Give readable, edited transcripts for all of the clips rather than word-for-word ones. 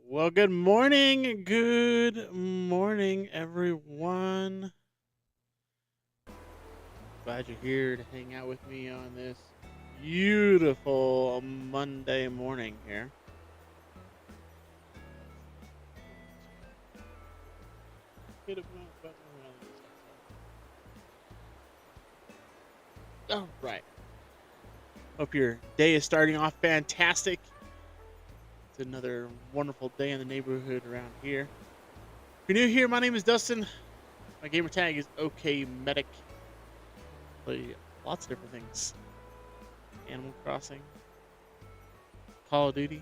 Well, good morning. Good morning, everyone. Glad you're here to hang out with me on this beautiful Monday morning here. Hit a button around this outside. All right. Hope your day is starting off fantastic. It's another wonderful day in the neighborhood around here. If you're new here, my name is Dustin. My gamer tag is OK Medic. Play lots of different things. Animal Crossing, Call of Duty,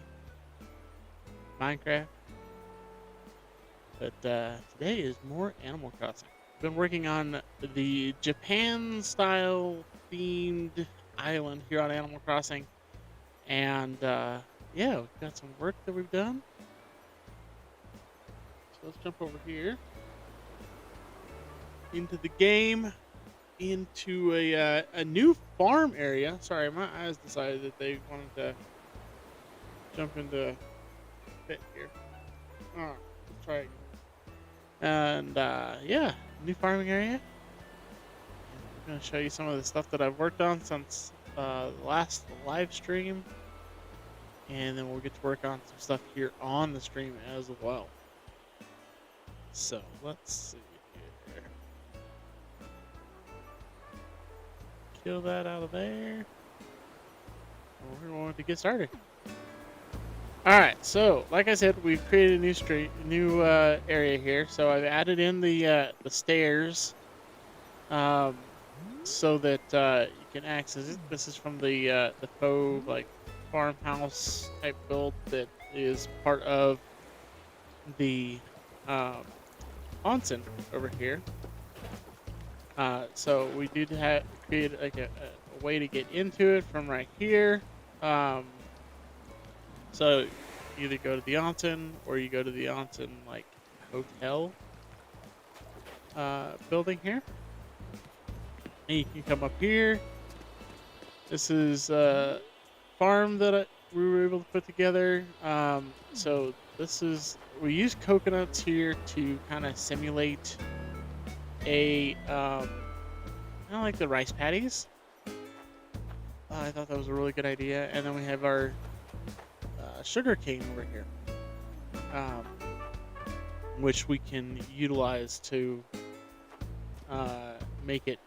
Minecraft. But today is more Animal Crossing. Been working on the Japan style themed island here on Animal Crossing. And yeah, we've got some work that we've done. So let's jump over here into the game, into a new farm area. Sorry, my eyes decided that they wanted to jump into fit here. All right, let's try again. And yeah, new farming area. I'm going to show you some of the stuff that I've worked on since the last live stream. And then we'll get to work on some stuff here on the stream as well. So let's see here. Kill that out of there. We're going to get started. All right, so like I said, we've created a new area here. So I've added in the stairs, so that you can access it. This is from the faux like farmhouse type build that is part of the onsen over here. So we did create like a way to get into it from right here. So you either go to the onsen or you go to the onsen like hotel building here. And you can come up here. This is a farm that we were able to put together. So we use coconuts here to kind of simulate a kind of like the rice paddies. I thought that was a really good idea. And then we have our sugar cane over here, which we can utilize to make it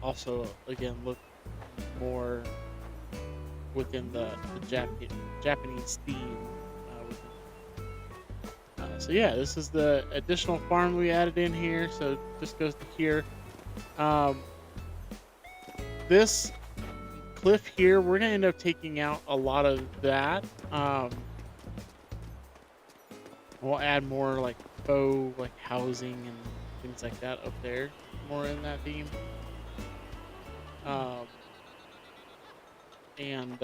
also again look more within the Japanese theme. So yeah, this is the additional farm we added in here. So it just goes to here. This cliff here, we're gonna end up taking out a lot of that. We'll add more like faux like housing and things like that up there, more in that theme. And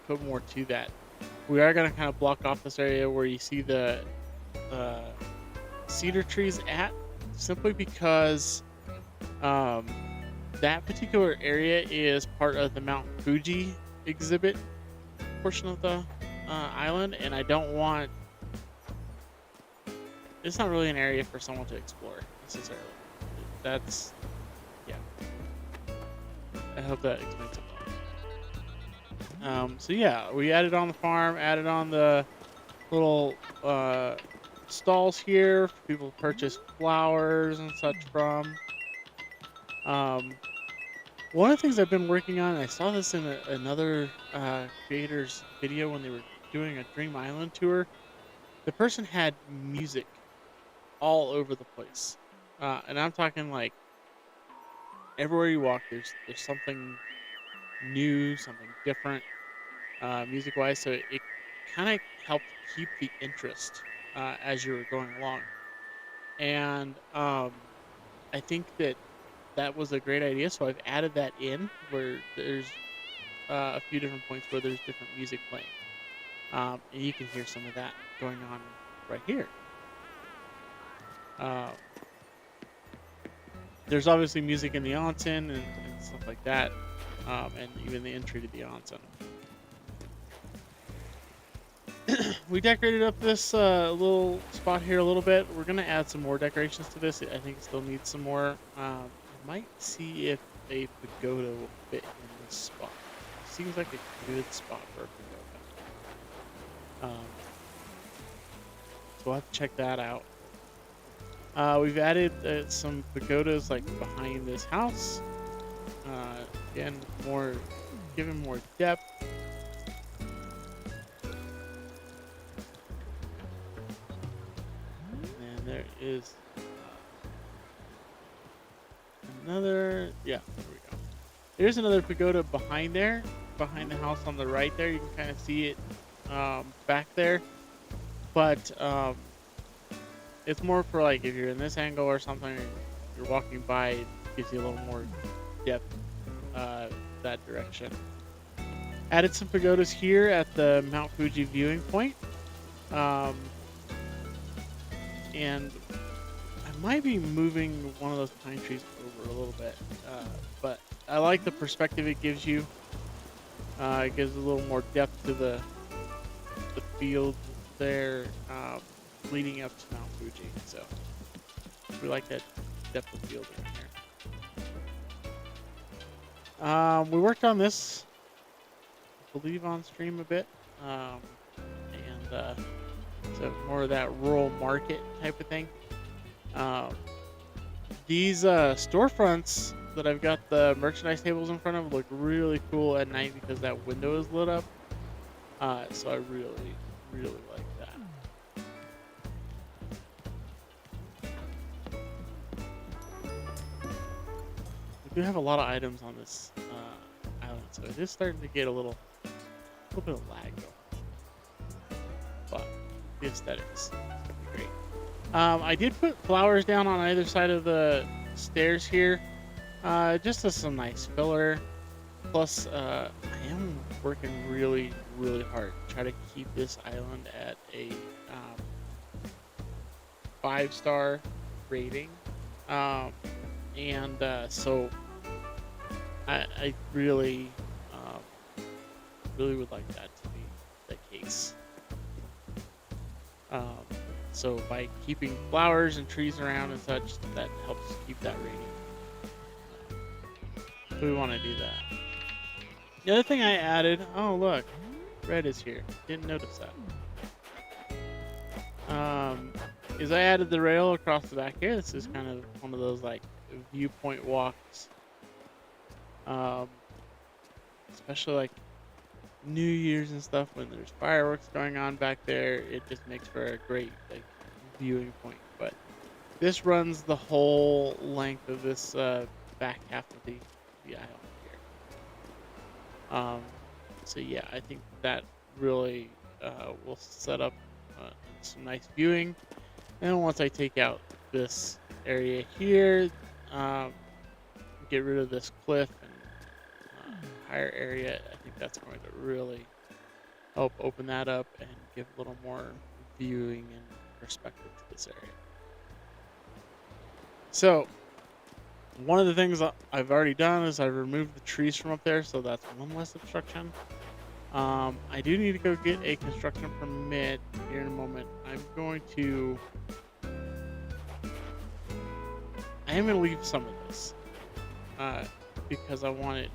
put more to that. We are gonna kind of block off this area where you see the cedar trees at, simply because that particular area is part of the Mount Fuji exhibit portion of the island, and I don't want. It's not really an area for someone to explore necessarily. That's yeah. I hope that explains it. So yeah, we added on the farm, added on the little stalls here for people to purchase flowers and such from. One of the things I've been working on, and I saw this in another creator's video when they were doing a Dream Island tour. The person had music all over the place, and I'm talking like everywhere you walk, there's something new, something different, music wise. So it kind of helped keep the interest as you were going along, and I think that was a great idea. So I've added that in where there's a few different points where there's different music playing, and you can hear some of that going on right here. Uh, there's obviously music in the onsen and stuff like that, and even the entry to the onsen. we decorated up this little spot here a little bit. We're gonna add some more decorations to this. I think it still needs some more. I might see if a pagoda will fit in this spot. Seems like a good spot for a pagoda. So we'll have to check that out. We've added some pagodas like behind this house. Again, giving more depth. And there is another. Yeah, there we go. There's another pagoda behind there, behind the house on the right there. You can kind of see it back there, but it's more for like if you're in this angle or something, or you're walking by, it gives you a little more depth that direction. Added some pagodas here at the Mount Fuji viewing point, and I might be moving one of those pine trees over a little bit, but I like the perspective it gives you. It gives a little more depth to the field there, leading up to Mount Fuji. So we like that depth of field in here. We worked on this, I believe, on stream a bit, and so more of that rural market type of thing. These storefronts that I've got the merchandise tables in front of look really cool at night because that window is lit up. So I really, really like that. We do have a lot of items on this island, so it is starting to get a little bit of lag going. But the aesthetics is gonna be great. I did put flowers down on either side of the stairs here, just as some nice filler. Plus, I am working really, really hard to try to keep this island at a 5-star rating. So I really, really would like that to be the case. So by keeping flowers and trees around and such, that helps keep that rating. So we want to do that. The other thing I added, oh look, red is here. Didn't notice that. Is I added the rail across the back here. This is kind of one of those like viewpoint walks. Especially like New Year's and stuff when there's fireworks going on back there. It just makes for a great like viewing point. But this runs the whole length of this back half of the island here. So yeah, I think that really will set up some nice viewing. And once I take out this area here, get rid of this cliff and higher area, I think that's going to really help open that up and give a little more viewing and perspective to this area. So one of the things I've already done is I've removed the trees from up there, so that's one less obstruction. I do need to go get a construction permit here in a moment. I am going to leave some of this because I want it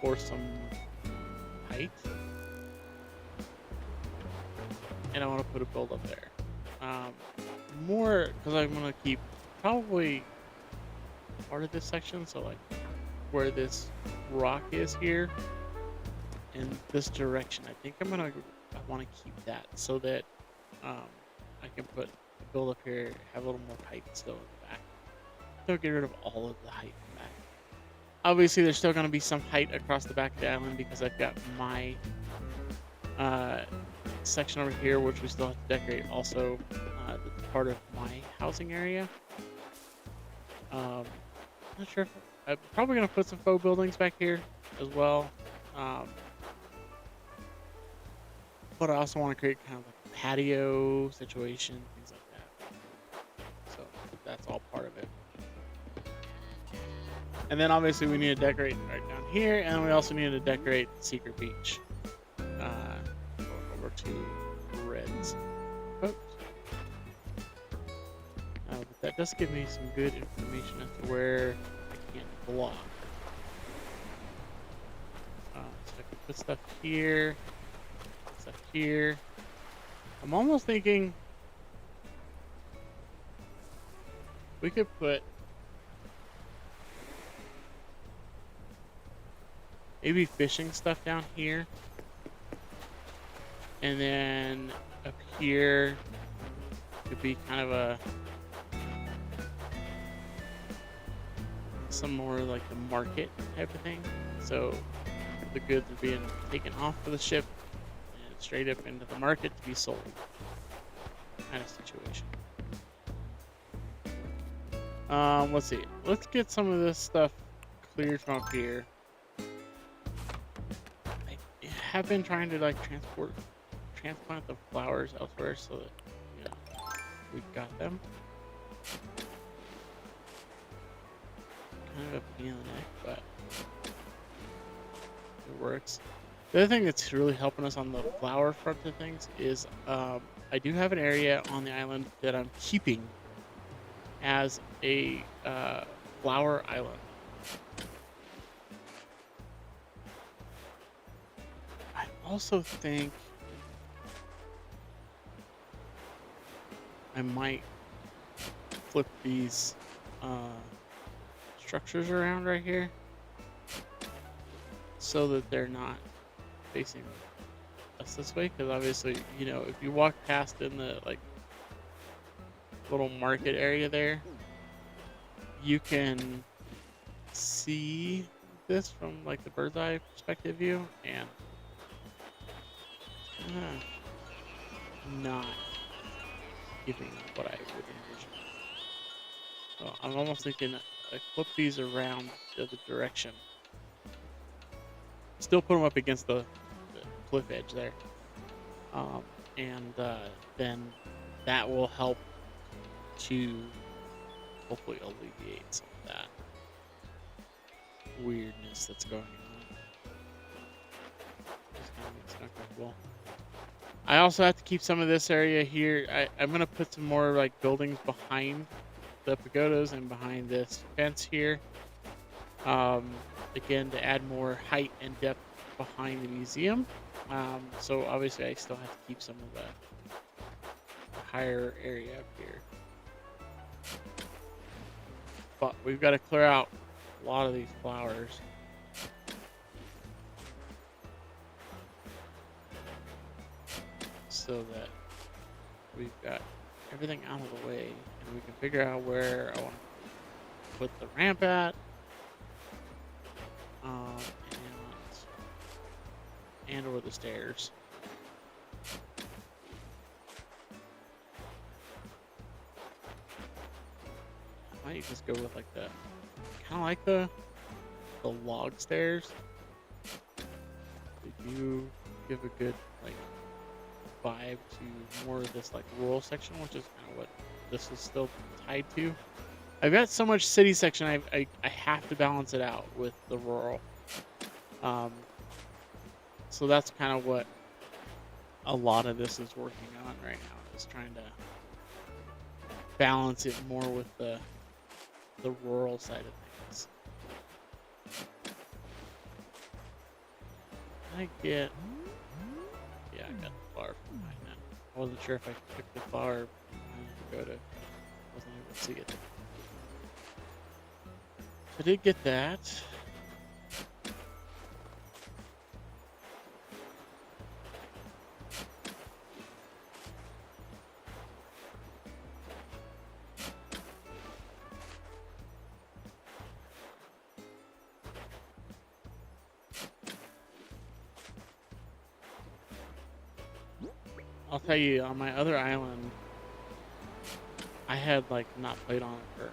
for some height, and I want to put a build up there. More because I'm going to keep probably part of this section, so like where this rock is here in this direction. I think I want to keep that so that I can put a build up here, have a little more height still in the back. Don't get rid of all of the height in the back. Obviously, there's still going to be some height across the back of the island because I've got my section over here, which we still have to decorate. Also, that's part of my housing area. Not sure if I'm probably going to put some faux buildings back here as well. But I also want to create kind of like a patio situation, things like that. So that's all part of it. And then obviously we need to decorate right down here, and we also need to decorate Secret Beach over to red. So that does give me some good information as to where I can't block. So I can put stuff here, stuff here. I'm almost thinking we could put maybe fishing stuff down here. And then up here could be kind of some more like the market type of thing. So the goods are being taken off of the ship and straight up into the market to be sold. Kind of situation. Let's see. Let's get some of this stuff cleared from up here. I have been trying to like transplant the flowers elsewhere so that we've got them. Kind of a pain in the neck, but it works. The other thing that's really helping us on the flower front of things is I do have an area on the island that I'm keeping as a flower island. I also think I might flip these structures around right here so that they're not facing us this way, because obviously, if you walk past in the like little market area there, you can see this from like the bird's eye perspective view, and not giving what I would envision. So I'm almost thinking I flip these around the other direction. Still put them up against the cliff edge there. And then that will help to hopefully alleviate some of that weirdness that's going on. Just kind of makes it uncomfortable. I also have to keep some of this area here. I'm going to put some more like buildings behind the pagodas and behind this fence here. Again, to add more height and depth behind the museum. So obviously I still have to keep some of the higher area up here. But we've got to clear out a lot of these flowers. So that we've got everything out of the way and we can figure out where I want to put the ramp at. And or the stairs. I might just go with like the kind of like the log stairs. They do give a good like vibe to more of this like rural section, which is kind of what this is still tied to. I've got so much city section, I have to balance it out with the rural. So that's kind of what a lot of this is working on right now, is trying to balance it more with the rural side of things. I got the flower from behind that. I wasn't sure if I took the flower to go to, wasn't able to see it. So I did get that. I'll tell you, on my other island, I had like not played on it for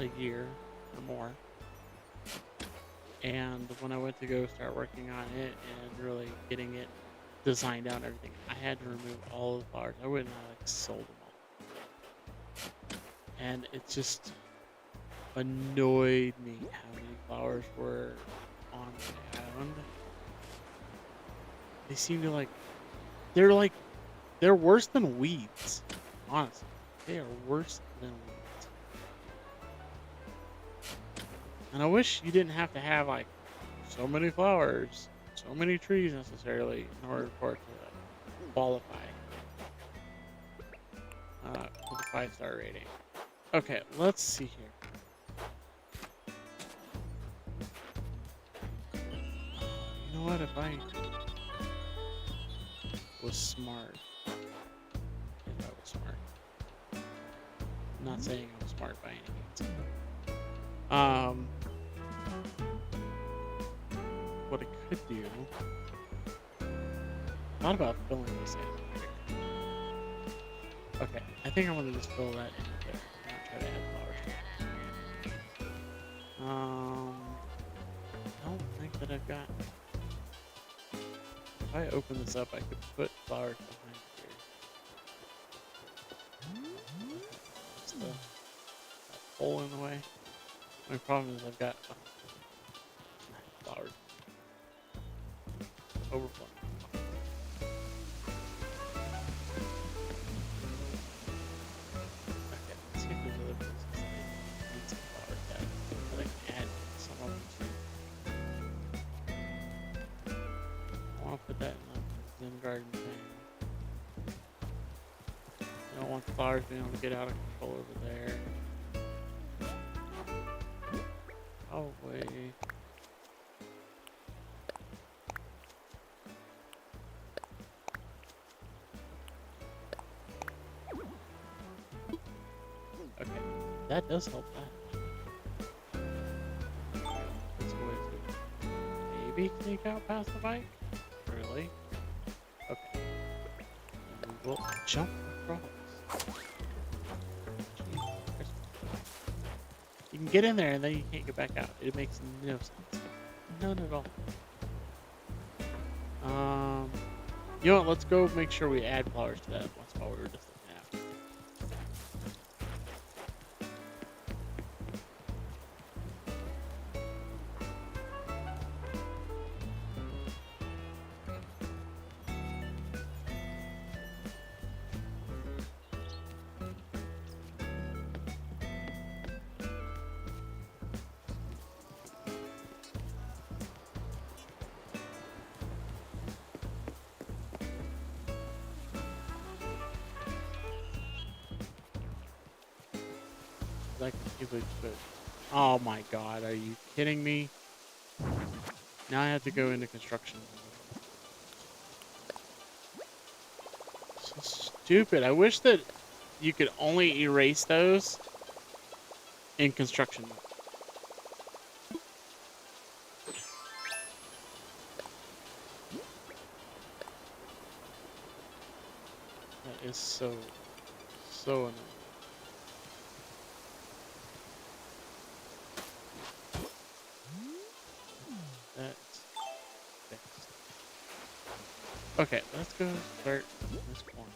a year or more. And when I went to go start working on it and really getting it designed out and everything, I had to remove all the flowers. I wouldn't have like sold them all. And it just annoyed me how many flowers were on the island. They seem to they're worse than weeds. Honestly, they are worse than weeds. And I wish you didn't have to have like so many flowers, so many trees necessarily in order for it to qualify for the 5-star rating. Okay, let's see here. You know what? If I was smart, if I was smart, I'm not saying I'm smart by any means. Um, what I could do, thought about filling this in here. Okay, I think I'm gonna just fill that in there. I'm gonna try to add flowers. I don't think that I've got. If I open this up, I could put flowers behind here. Just the hole in the way. My problem is I've got flowers overflowing. Okay, let's see if there's other places that need some flowers that I can add some of them to. I want to put that in the Zen garden thing. I don't want the flowers being able to get out of control over there. Probably. Okay, that does help that. Let's go to maybe sneak out past the bike? Really? Okay. And we will jump across. You can get in there and then you can't get back out. It makes no sense. None at all. You know what? Let's go make sure we add flowers to that once while we were just looking at. Like if we could. Oh my god, are you kidding me? Now I have to go into construction. So stupid. I wish that you could only erase those in construction mode. That is so annoying. That's fixed. Okay, let's go start this corner.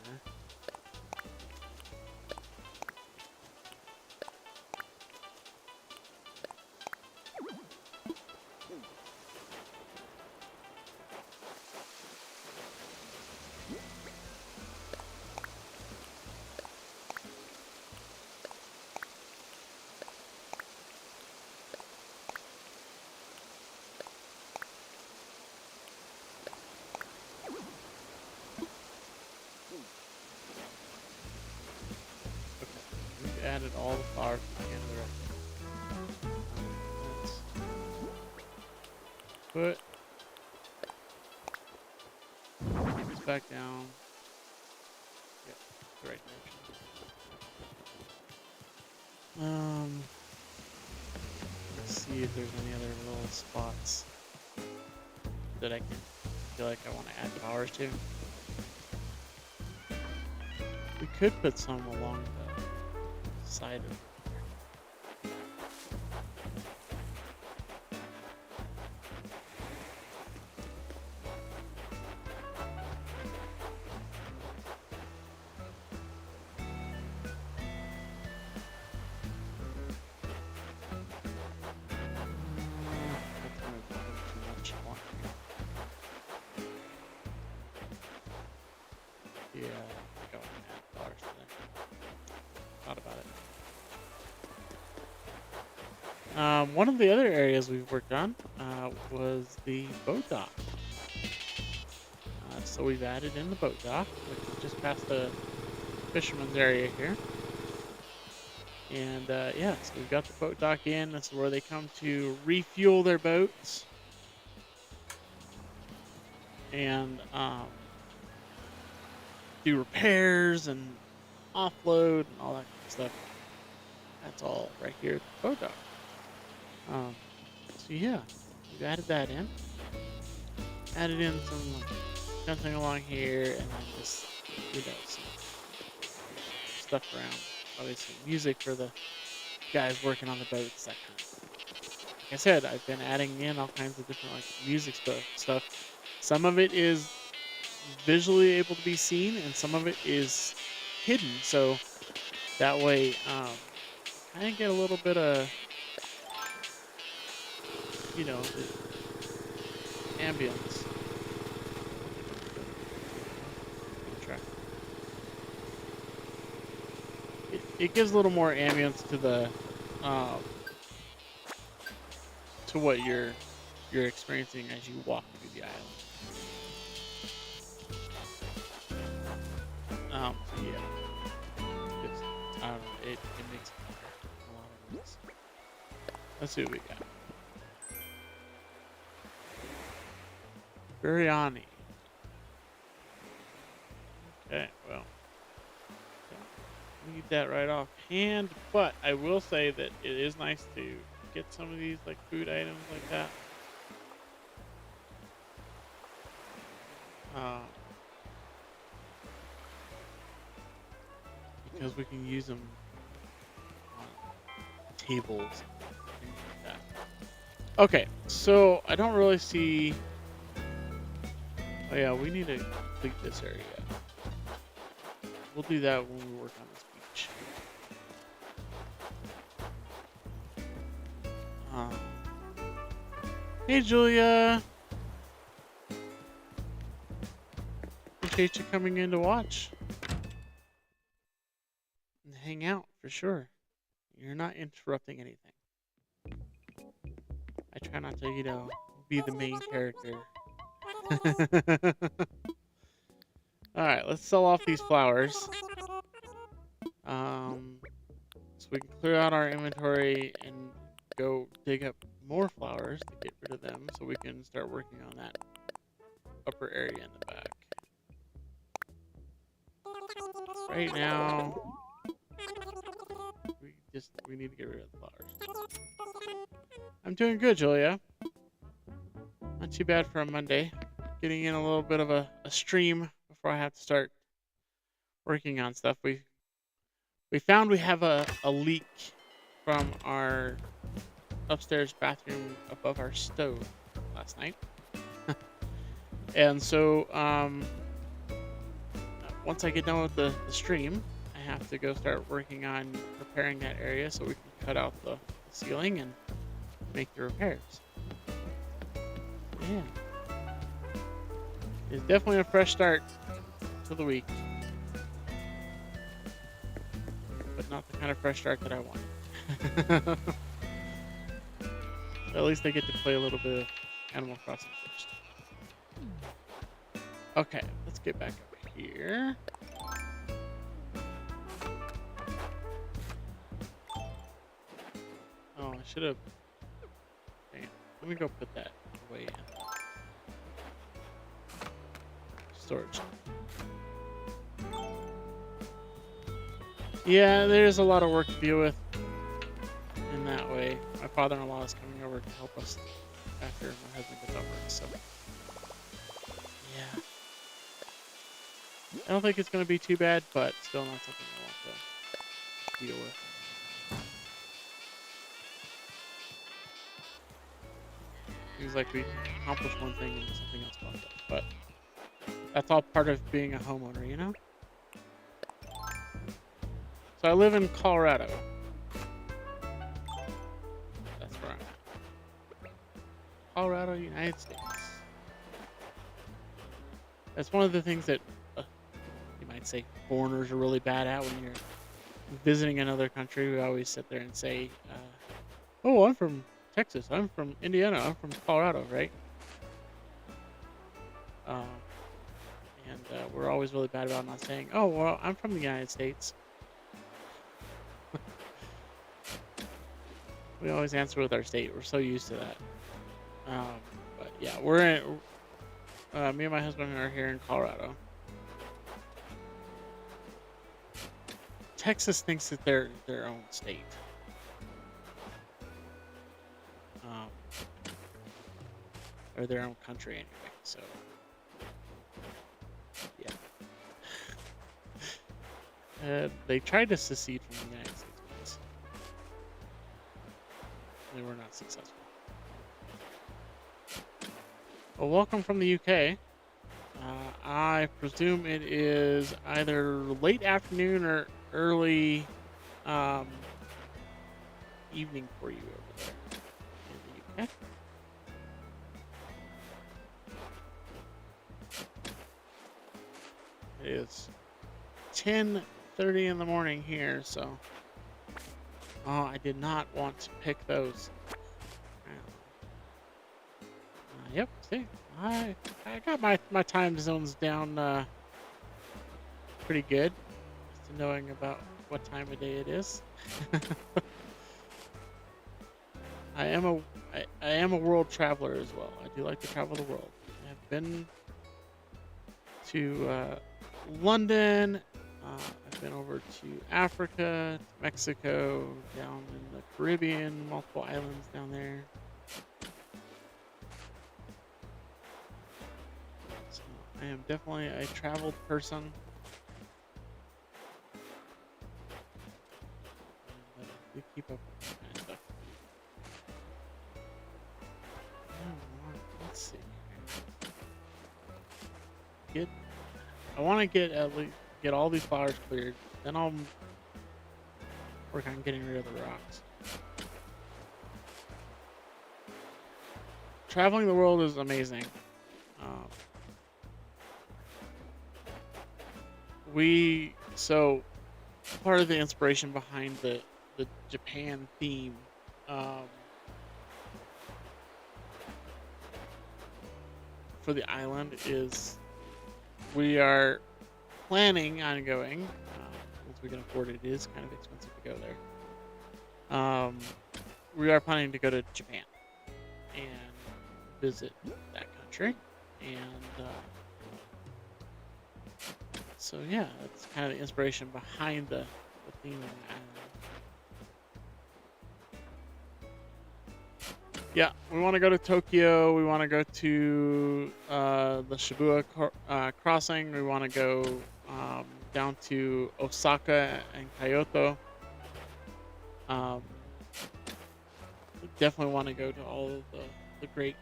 Okay, we've added all the flowers to the end of the rest. Let's put this back down. Yep, the right direction. Let's see if there's any other little spots that I can feel like I want to add flowers to. We could put some along the side of it. Yeah, I think I want to add flowers to that. One of the other areas we've worked on was the boat dock. So we've added in the boat dock, which is just past the fisherman's area here. And yeah, so we've got the boat dock in. This is where they come to refuel their boats and do repairs and offload and all that kind of stuff. That's all right here at the boat dock. Um, so yeah, we've added that in. Added in some like, fencing along here, and then just some stuff around. Obviously, music for the guys working on the boats. That kind of stuff. Like I said, I've been adding in all kinds of different like music stuff. Some of it is visually able to be seen, and some of it is hidden. So that way, kind of get a little bit of the ambience. It gives a little more ambience to the um, to what you're experiencing as you walk through the island. So yeah, I don't know. It makes it better in a lot of ways. Let's see what we got. Biryani. Okay, well, I'll eat that right off hand. But I will say that it is nice to get some of these like food items like that. Um, because we can use them on tables and things like that. Okay, so I don't really see. Oh yeah, we need to complete this area. We'll do that when we work on this beach. Um, hey Julia, appreciate you coming in to watch and hang out for sure. You're not interrupting anything. I try not to, be the main character. Alright, let's sell off these flowers. So we can clear out our inventory and go dig up more flowers to get rid of them so we can start working on that upper area in the back. Right now, we need to get rid of the flowers. I'm doing good, Julia. Not too bad for a Monday. Getting in a little bit of a stream before I have to start working on stuff. We found we have a leak from our upstairs bathroom above our stove last night. And so once I get done with the stream, I have to go start working on repairing that area so we can cut out the ceiling and make the repairs. Yeah. It's definitely a fresh start to the week. But not the kind of fresh start that I want. At least I get to play a little bit of Animal Crossing first. Okay, let's get back over here. Oh, I should have... Damn. Let me go put that away in storage. Yeah, there's a lot of work to deal with in that way. My father-in-law is coming over to help us after my husband gets over, so yeah. I don't think it's going to be too bad, but still not something I want to deal with. Seems like we accomplished one thing and something else popped up, but that's all part of being a homeowner, you know? So I live in Colorado. That's where I'm at. Colorado, United States. That's one of the things that you might say foreigners are really bad at when you're visiting another country. We always sit there and say, Oh, I'm from Texas. I'm from Indiana. I'm from Colorado, right? Um, and we're always really bad about not saying, "Oh, well, I'm from the United States." We always answer with our state. We're so used to that. Um, but yeah, we're in. Me and my husband are here in Colorado. Texas thinks that they're their own state, um, or their own country anyway. So yeah, they tried to secede from the United States once. They were not successful. Well, welcome from the UK. I presume it is either late afternoon or early um, evening for you over there in the UK. It is 10:30 in the morning here, so oh, I did not want to pick those. Yep, see, I got my time zones down pretty good, just to knowing about what time of day it is. I am a I am a world traveler as well. I do like to travel the world. I've been to London. I've been over to Africa, to Mexico, down in the Caribbean, multiple islands down there. So I am definitely a traveled person. And we keep up with that kind of stuff. Let's see. Get. I want to get at least get all these flowers cleared. Then I'll work on getting rid of the rocks. Traveling the world is amazing. Um, so part of the inspiration behind the Japan theme um, for the island is we are planning on going once we can afford it. It is kind of expensive to go there. We are planning to go to Japan and visit that country, and so yeah, that's kind of the inspiration behind the theme of the island. Yeah, we want to go to Tokyo. We want to go to the Shibuya crossing. We want to go down to Osaka and Kyoto. Um, we definitely want to go to all of the great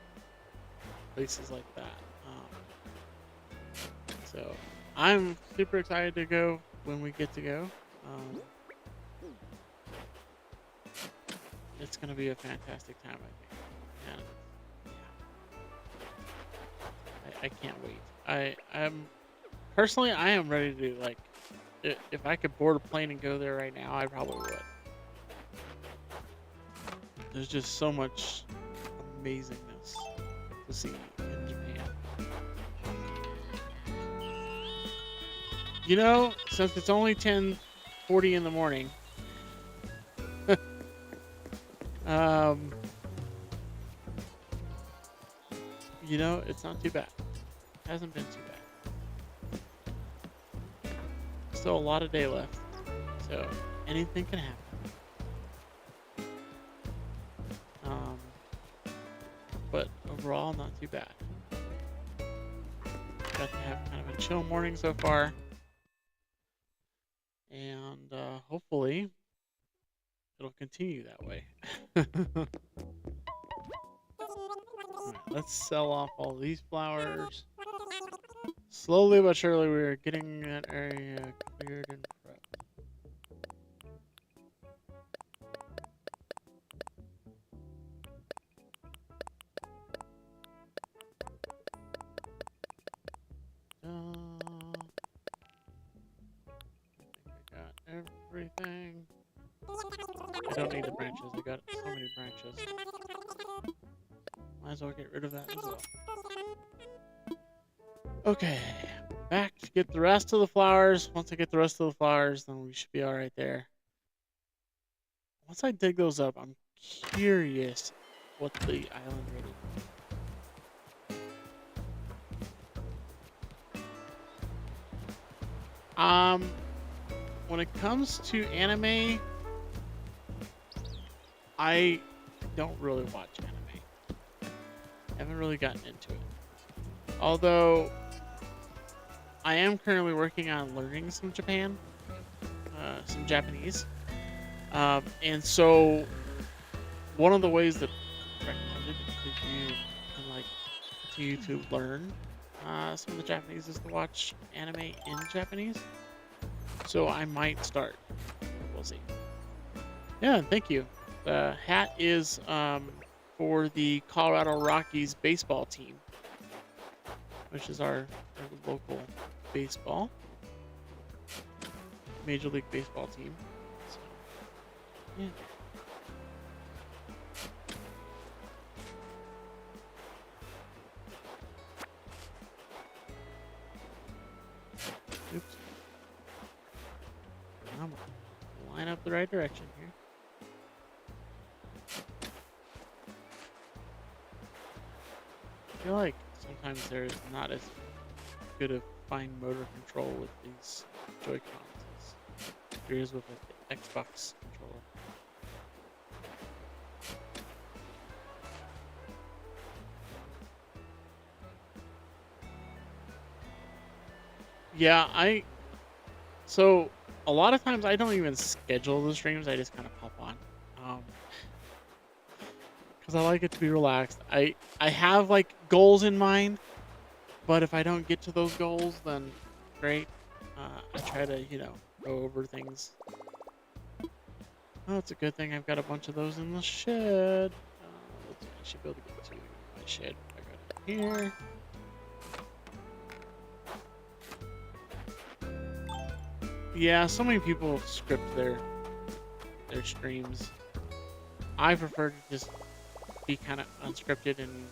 places like that. So I'm super excited to go when we get to go. Um, it's going to be a fantastic time, I think. And yeah, I can't wait. I'm personally, I am ready to like, if I could board a plane and go there right now, I probably would. There's just so much amazingness to see in Japan. You know, since it's only 10:40 in the morning, um, you know, it's not too bad. It hasn't been too bad. Still a lot of day left, so anything can happen. Um, but overall, not too bad. Got to have kind of a chill morning so far, and hopefully it'll continue that way. Alright, let's sell off all these flowers. Slowly but surely, we're getting that area cleared and prepped. I think I got everything. I don't need the branches. I got so many branches. Might as well get rid of that as well. Okay, back to get the rest of the flowers. Once I get the rest of the flowers, then we should be all right there. Once I dig those up, I'm curious what the island really is. When it comes to anime, I don't really watch anime. I haven't really gotten into it. Although I am currently working on learning some some Japanese. And so one of the ways that recommended if you can like continue to learn some of the Japanese is to watch anime in Japanese. So I might start. We'll see. Yeah, thank you. The hat is for the Colorado Rockies baseball team, which is our local baseball, Major League Baseball team. So, yeah. Oops. I'm line up the right direction here. I feel like sometimes there's not as good of fine motor control with these Joy-Cons as there is with like, the Xbox controller. Yeah, so a lot of times I don't even schedule the streams, I just kind of pop on. Because I like it to be relaxed. I have like goals in mind, but if I don't get to those goals, then great. I try to, go over things. Oh, it's a good thing I've got a bunch of those in the shed. Let's see, I should be able to get to my shed. I got it here. Yeah, so many people script their streams. I prefer to just be kind of unscripted and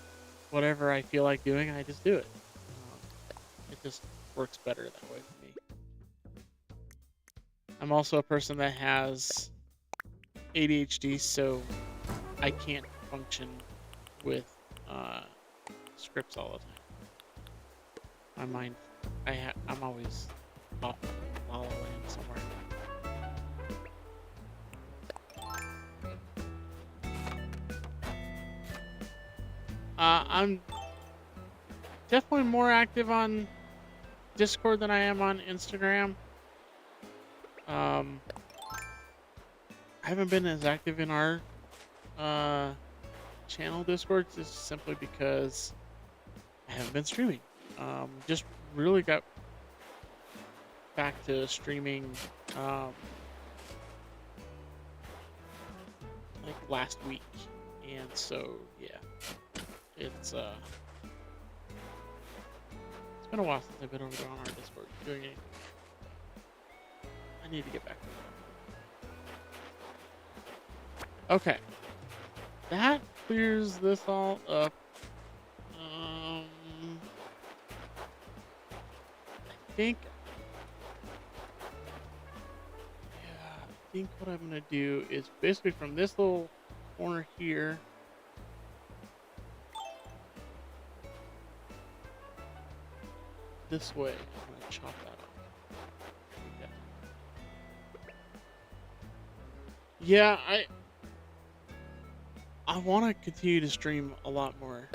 whatever I feel like doing, I just do it. It just works better that way for me. I'm also a person that has ADHD, so I can't function with scripts all the time. My mind, I'm always off La La Land somewhere. I'm definitely more active on Discord than I am on Instagram. I haven't been as active in our channel Discord just simply because I haven't been streaming. Just really got back to streaming like last week, and so yeah, it's been a while since I've been over there on our Discord doing anything. I need to get back to that. Okay, that clears this all up. I think what I'm gonna do is basically from this little corner here. This way, I'm gonna chop that off. Yeah, I want to continue to stream a lot more.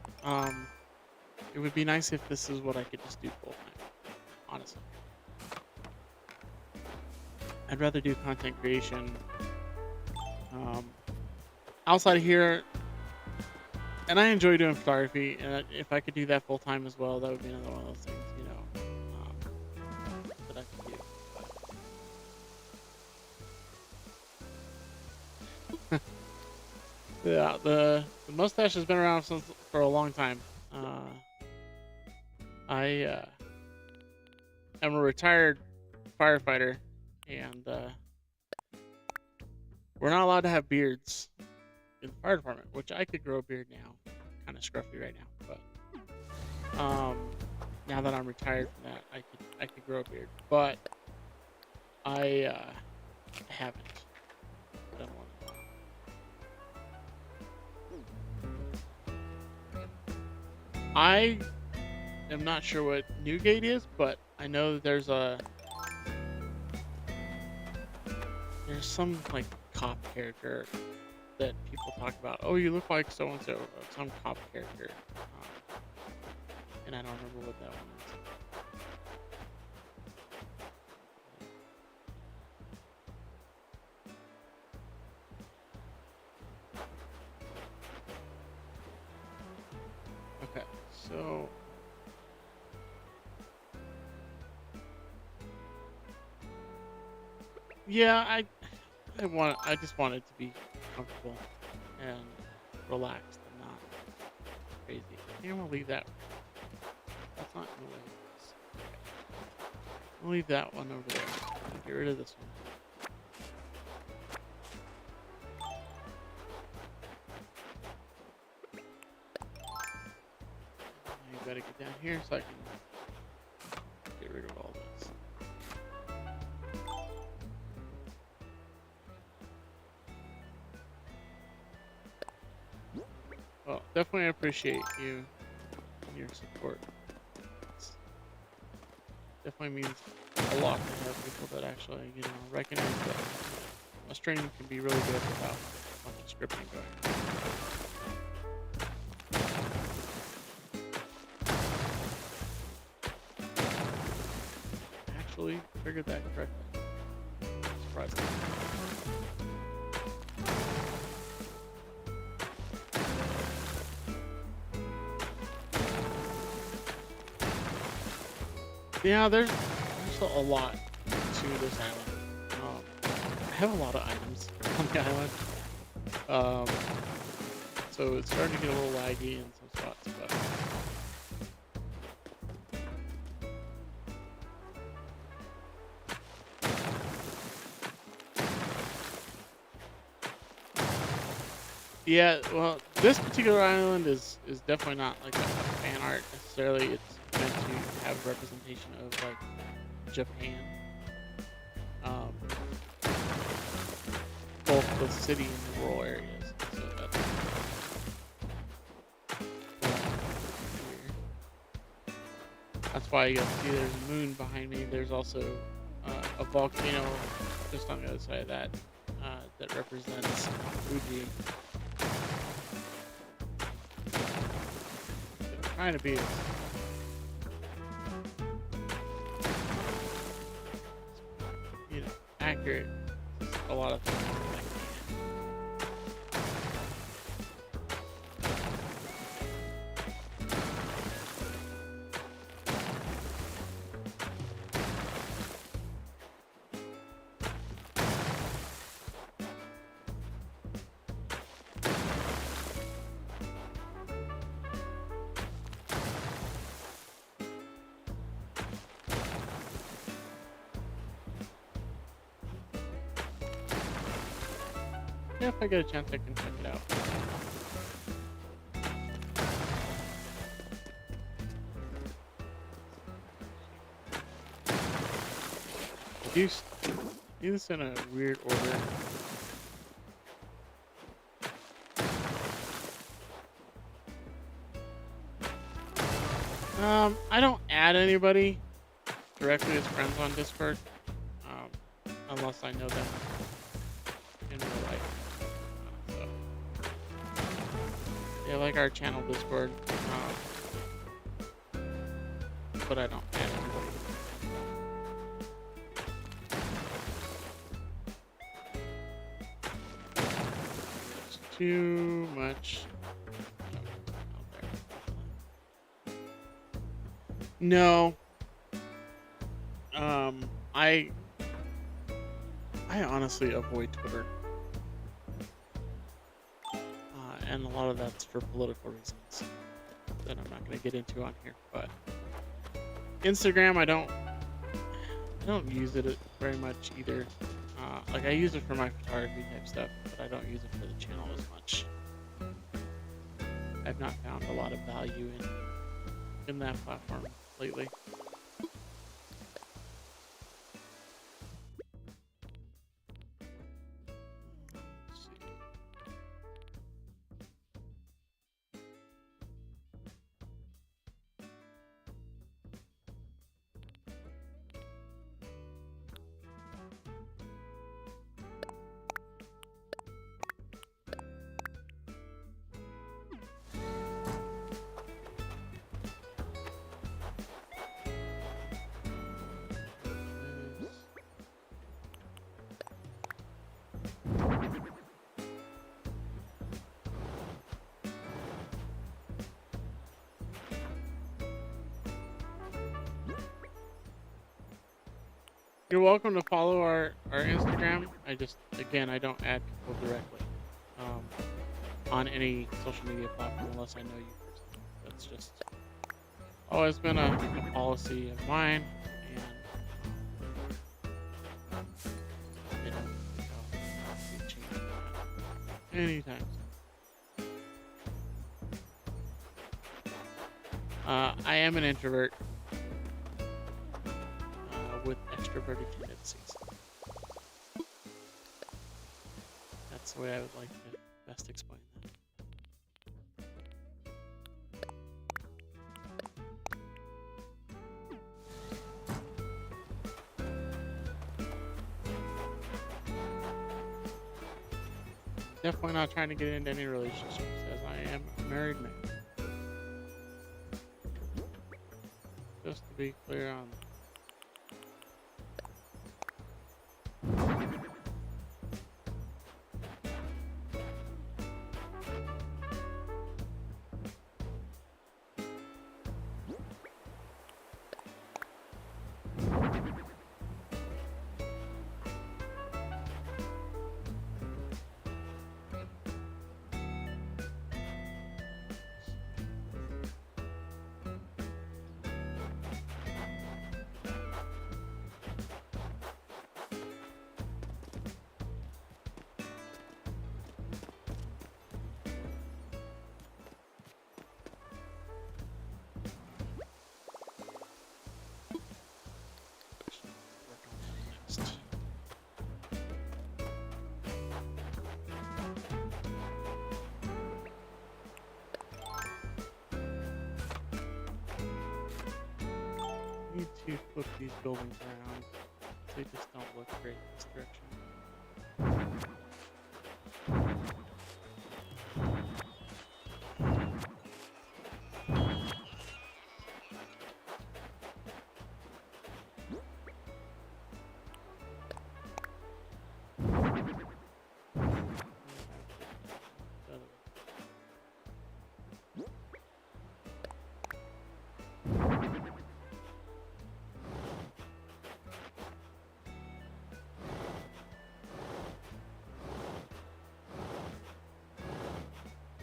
It would be nice if this is what I could just do full time. Honestly, I'd rather do content creation outside of here, and I enjoy doing photography. And if I could do that full time as well, that would be another one of those things, that I could do. Yeah, the mustache has been around for a long time. I am a retired firefighter and We're not allowed to have beards in the fire department, which I could grow a beard now. Kind of scruffy right now, but now that I'm retired from that, I could grow a beard, but I haven't done one in a while. I am not sure what Newgate is, but I know that there's some like cop character that people talk about. Oh, you look like so and so, some cop character, and I don't remember what that one is. Okay, so yeah, I just want it to be comfortable and relaxed and not crazy. I think I'm gonna leave that. That's not in the way. I'll leave that one over there. Get rid of this one. You gotta get down here so I can get rid of all this. Well, definitely appreciate you and your support. It's definitely means a lot to have people that actually, recognize that a stream can be really good without a bunch of scripting going. Actually figured that correctly. Surprisingly. Yeah, there's a lot to this island. I have a lot of items on the island. So it's starting to get a little laggy in some spots, but yeah, well, this particular island is definitely not like a fan art necessarily. It's meant to have representation of like Japan, um, both the city and the rural areas. So that's here. That's why you'll see there's a moon behind me. There's also a volcano just on the other side of that that represents Fuji. Trying to be accurate. A lot of things. Yeah, if I get a chance, I can check it out. I do this in a weird order. I don't add anybody directly as friends on Discord, unless I know them in real life. Yeah, like our channel Discord, but I don't add anybody. It's too much. No. I honestly avoid Twitter. And a lot of that's for political reasons that I'm not going to get into on here. But Instagram, I don't use it very much either, Like I use it for my photography type stuff, but I don't use it for the channel as much. I've not found a lot of value in that platform lately. Let's see. You're welcome to follow our Instagram. Again, I don't add people directly um, on any social media platform unless I know you personally. That's just always been a policy of mine, and I don't think I'll be changing that anytime soon. I am an introvert with extroverted tendencies. That's the way I would like to best explain that. Definitely not trying to get into any relationships, as I am a married man. Just to be clear on that. Need to flip these buildings around. They just don't look great in this direction.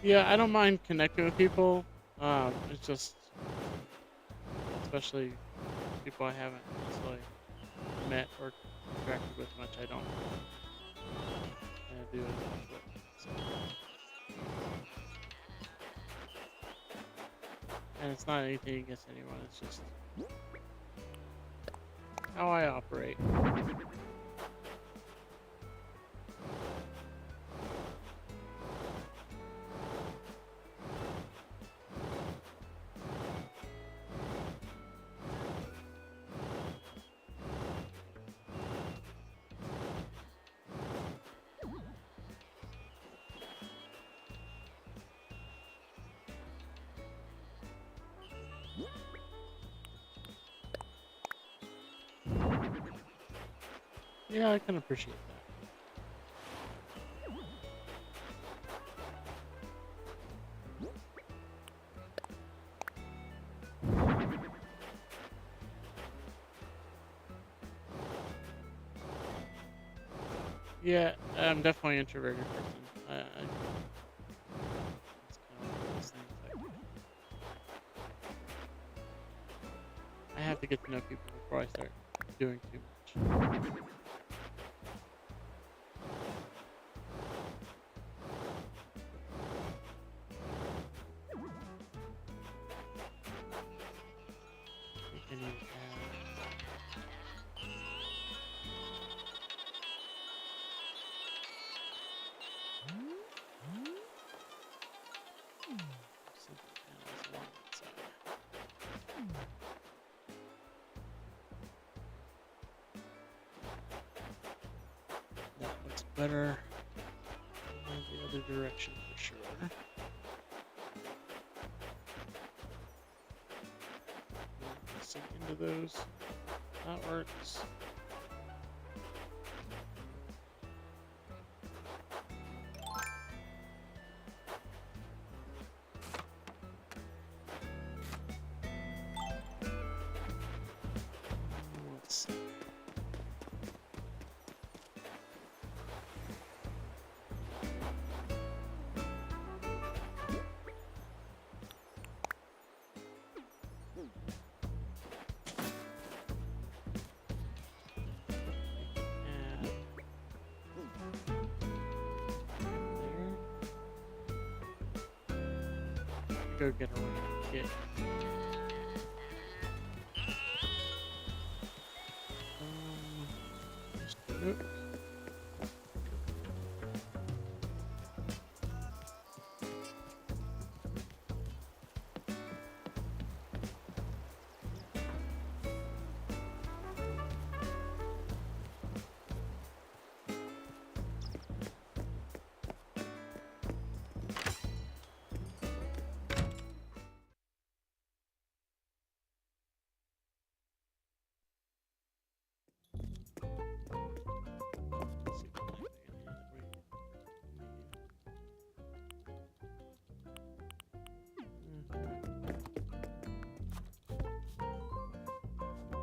Yeah, I don't mind connecting with people. It's just, especially people I haven't necessarily met or interacted with much, I don't do as much with. So. And it's not anything against anyone, it's just how I operate. Yeah, I can appreciate that. Yeah, I'm definitely an introverted person. It's kind of one of those things. I have to get to know people before I start doing too much. That looks better than the other direction for sure. Sink into those. That works. Let's see. Go get her one kit. Oops.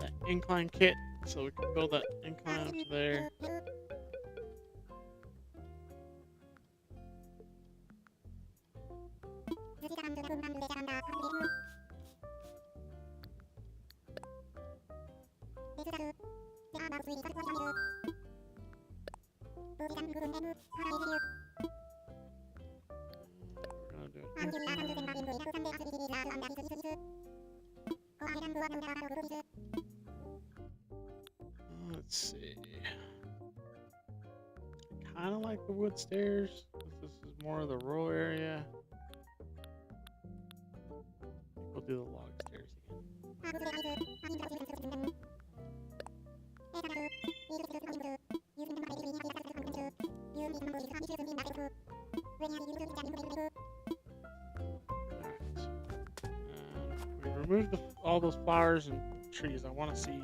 That incline kit, so we can build that incline up to there. Let's see. Kind of like the wood stairs. This is more of the rural area. We'll do the log stairs again. We removed all those flowers and trees. I want to see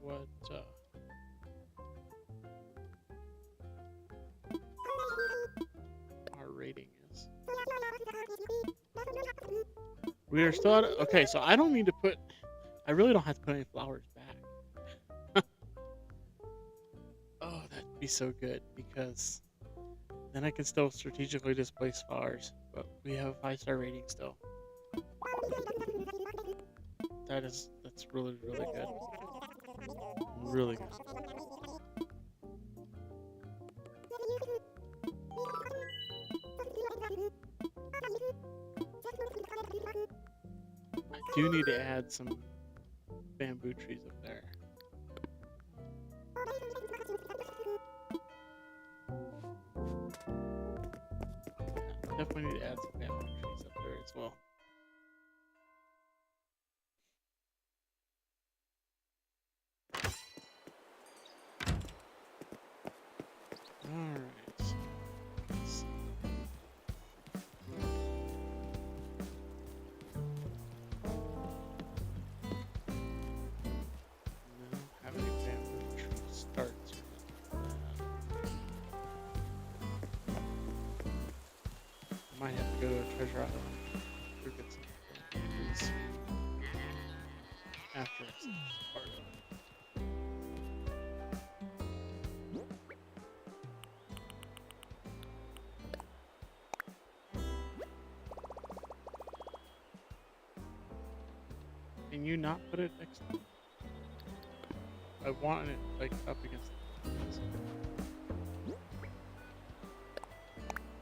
what our rating is. We are still at okay, so I don't need to put. I really don't have to put any flowers back. Oh, that'd be so good because then I can still strategically displace flowers, but we have a 5-star rating still. That's really good. Really good. I do need to add some bamboo trees up there. Definitely need to add some bamboo trees up there as well. Alright. Have any bamboo tree starts or I might have to go to a treasure island to get some bamboos after I see this part of it. Can you not put it next to me? I want it like up against the fence.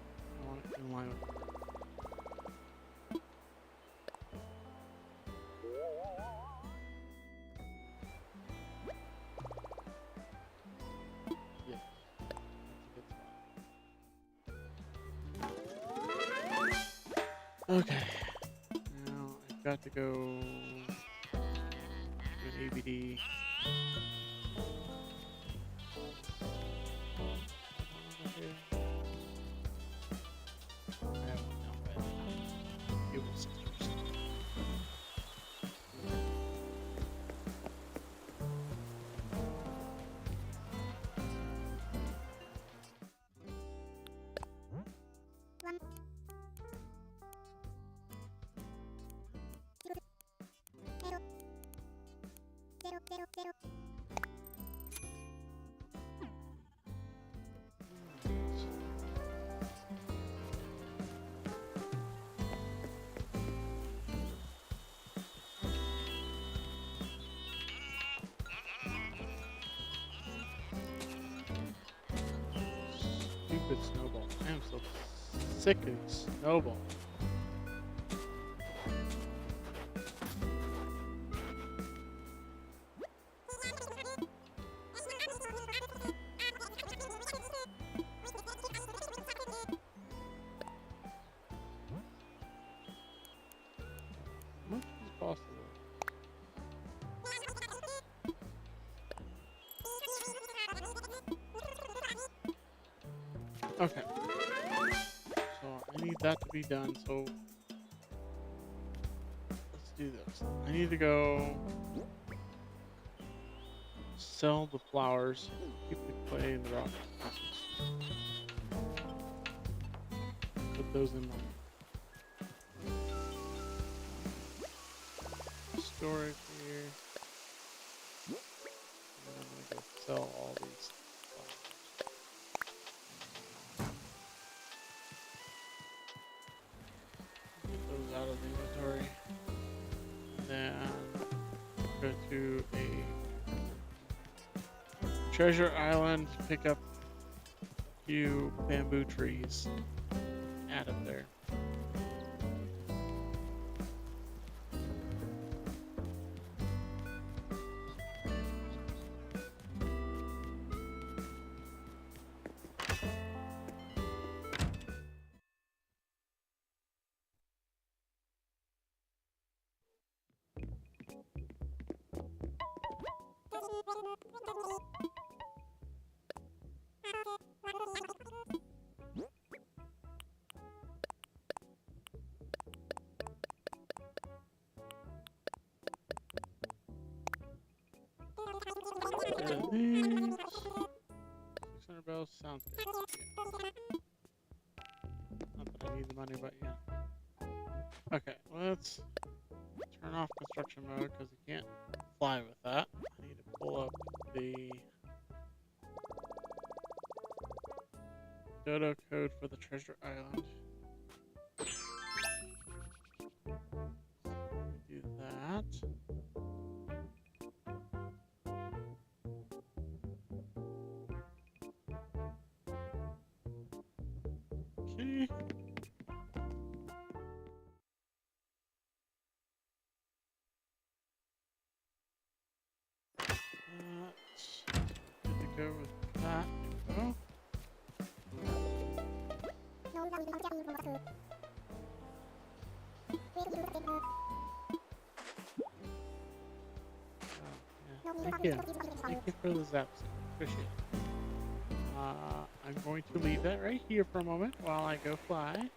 I want it in line with it. Yeah. That's a good spot. Okay. got to go to an ABD. Over here. I have one now, but Cable Sisters. Stupid snowball. I am so sick of these snowballs. As much as possible. Okay. So I need that to be done, so let's do this. I need to go sell the flowers, keep the clay and the rock pieces. Put those in my storage here. And then I'm gonna go sell all these flowers. Get those out of the inventory. And then go to a treasure island, pick up a few bamboo trees, add them there. And these 600 bells sounds good. Not that I need the money, but yeah. Okay, let's turn off construction mode because you can't fly with that. I need to pull up the dodo code for the treasure island. Do that. Okay. That's good to go with that info. Yeah. Thank you. Thank you for the zaps. Appreciate it. I'm going to leave that right here for a moment while I go fly. And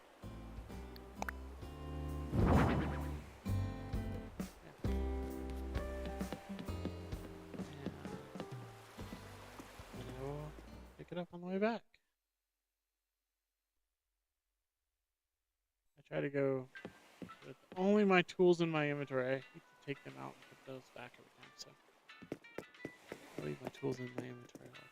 I will pick it up on the way back. I try to go with only my tools in my inventory. I hate to take them out and put those back every time, so I leave my tools in my inventory all the time.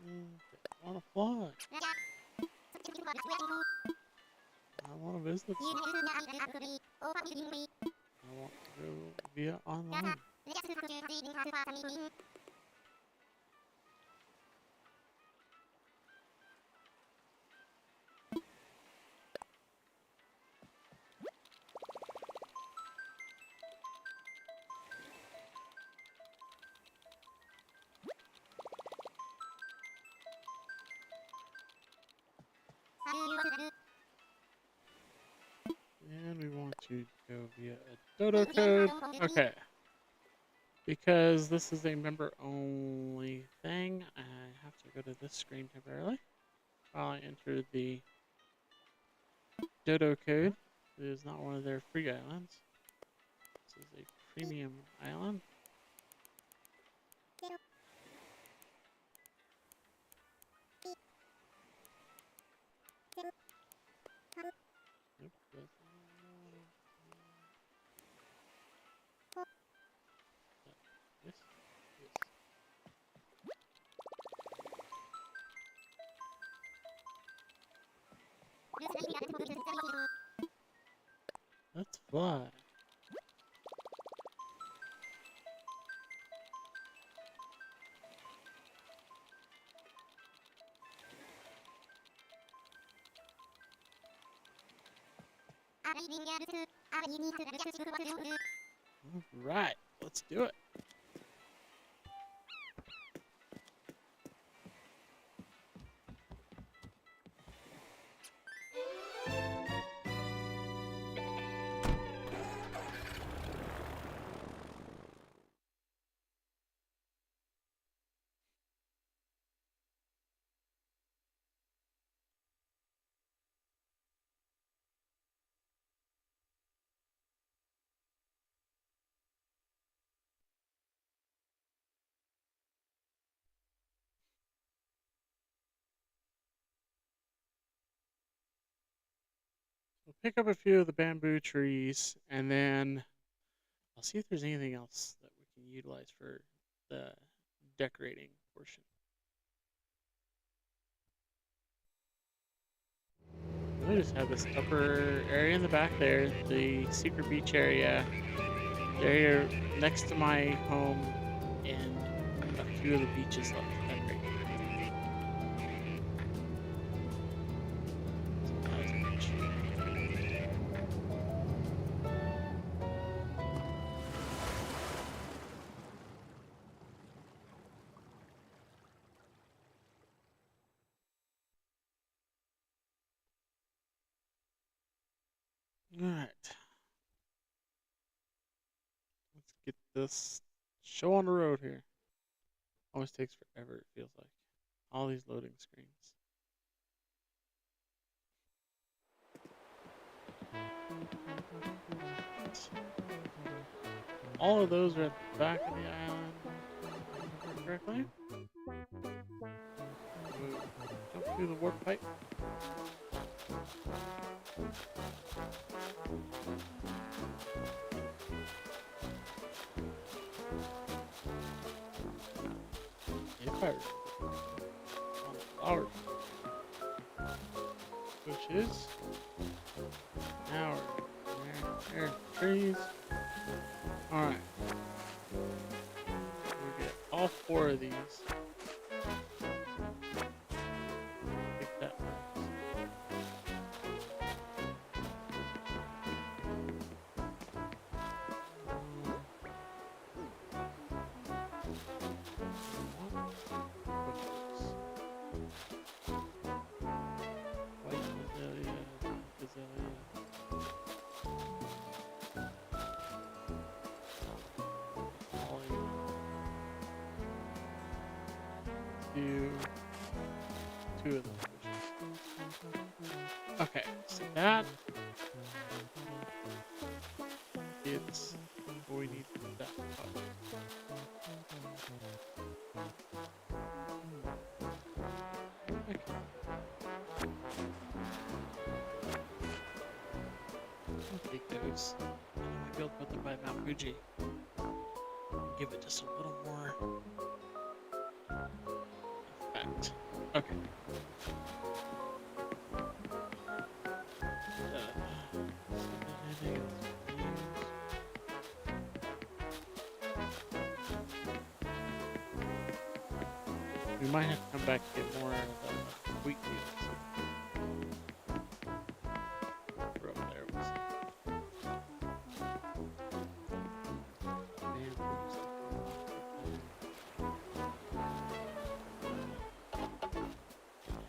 I want to fly. I want to visit. I want to go via online. to go via a dodo code. Okay. Because this is a member only thing, I have to go to this screen temporarily while I enter the dodo code. It is not one of their free islands. This is a premium island. Nope, that's yes, yes. Let's fly. Alright, let's do it. We'll pick up a few of the bamboo trees, and then I'll see if there's anything else that we can utilize for the decorating portion. We just have this upper area in the back there, the secret beach area. They're next to my home, and a few of the beaches left to decorate. So that is a beach. Alright. Let's get this show on the road here. Always takes forever, it feels like. All these loading screens. All of those are at the back of the island, if I remember correctly. We'll jump through the warp pipe. If I remember. Flowers. Bushes. Now we're there. Trees. Alright. We get all 4 of these. Pick that first. White azalea, azalea. Holly. Do 2 of those bushes. Okay, so that is what we need for that part. Okay. I'll take those. And I might be able to put them by Mount Fuji. Give it just a little more effect. Okay. We might have to come back and get more of the wheat fields. We're up there. We'll see.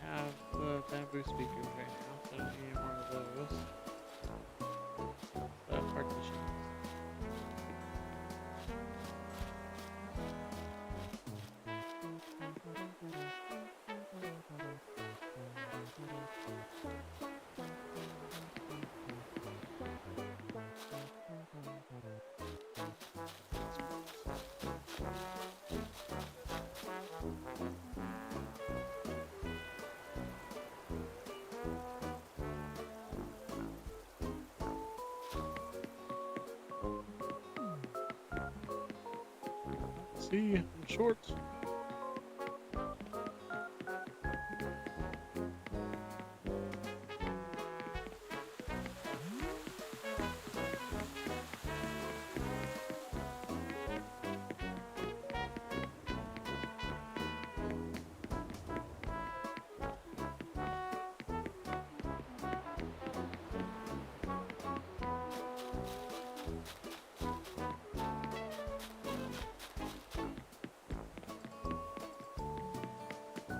I have the bamboo speakers right now, so I don't need more of those. So See you in shorts.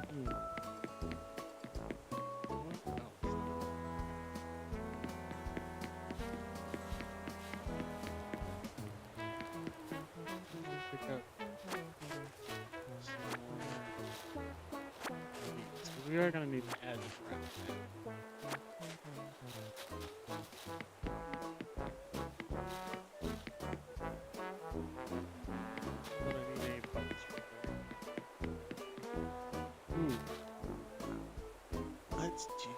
Hmm. What else? Pick up some more leaves, 'cause we are gonna need to add some grass. But I need a bucket for. Ooh, let's do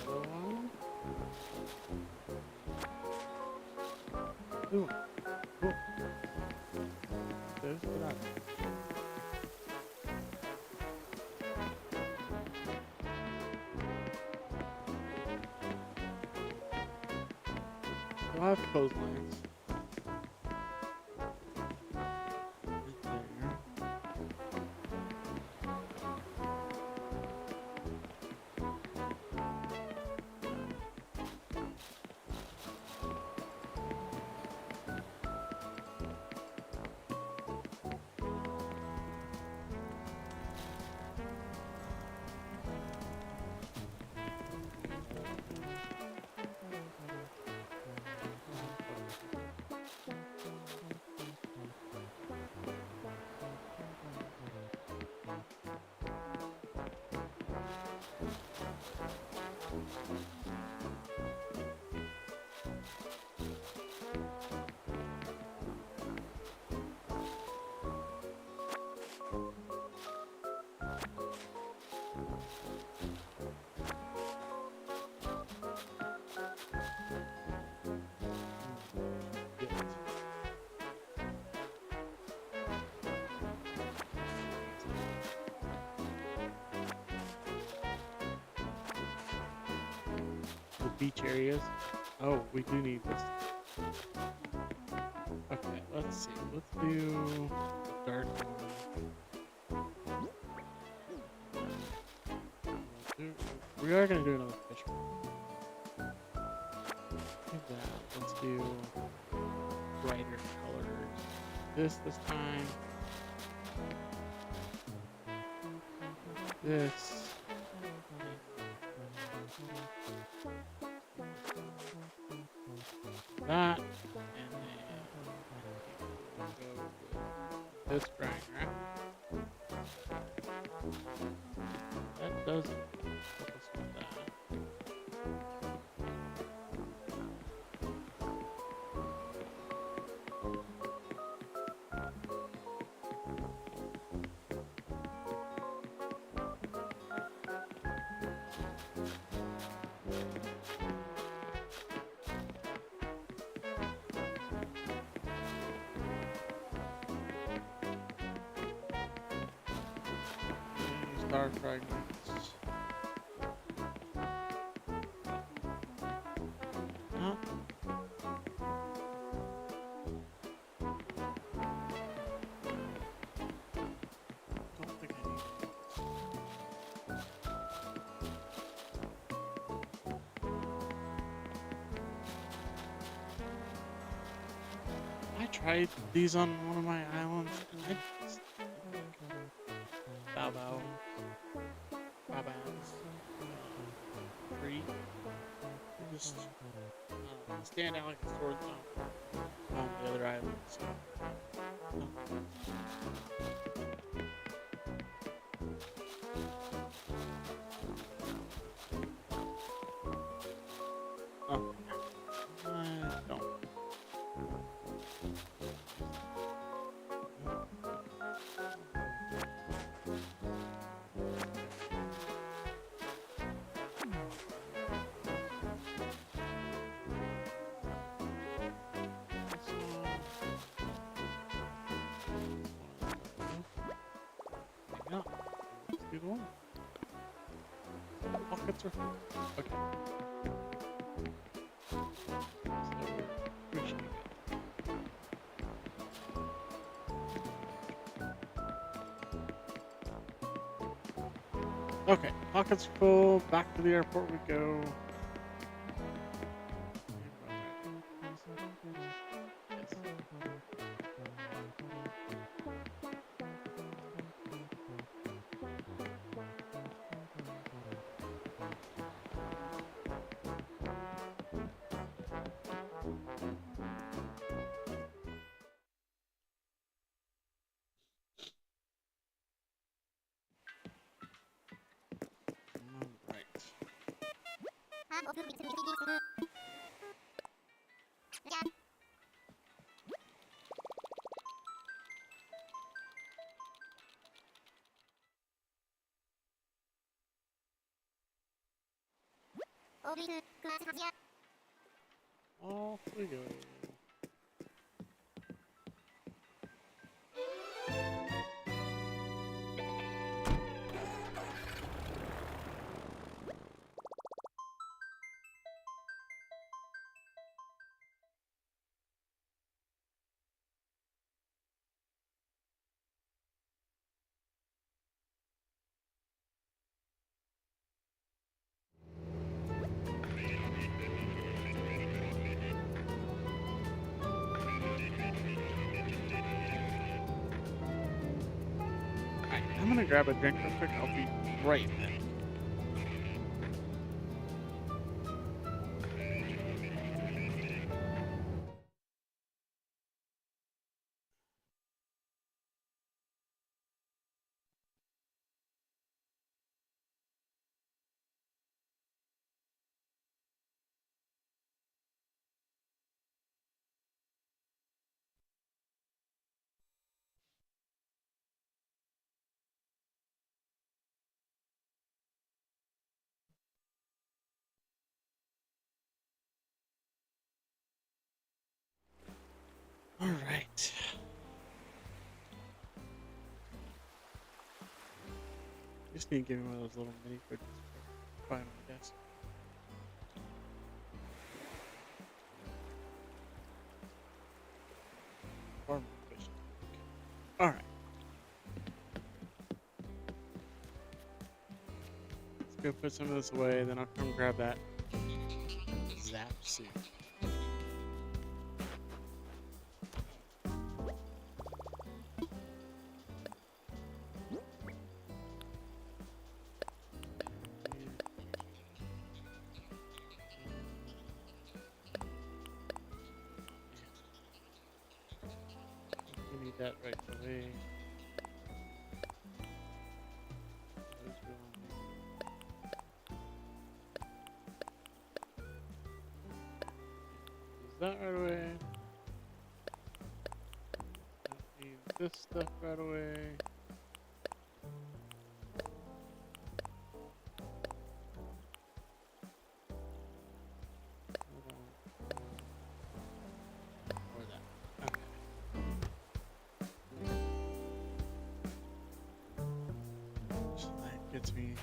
yellow one. Ooh, cool. There's that. So I have clotheslines right there. Get the beach areas. Oh, we do need this. Okay, let's see. Let's do the dark one. We are gonna do another fish one. Do that. Let's do brighter colors. This time. This. That. And then we'll go with this brighter. That doesn't help us with that. Star fragments. No. Don't think I need it. I tried these on one of my islands and I just bow bow. Bow bows. Free. They just stand out like a sore thumb on the other island. So. Oh, I don't. This one. one. Pockets are full. Okay. So we should be good. Okay, pockets are full. Back to the airport we go. Alright. Off we go. Alright, I'm gonna grab a drink real quick. I'll be right back. Alright. Just need to give me one of those little mini fridges for buying my desk. Or my fridge. Alright. Let's go put some of this away, then I'll come grab that Zap suit. We need that right away. Use that right away. Don't need this stuff right away. Or that. Okay. So that gets me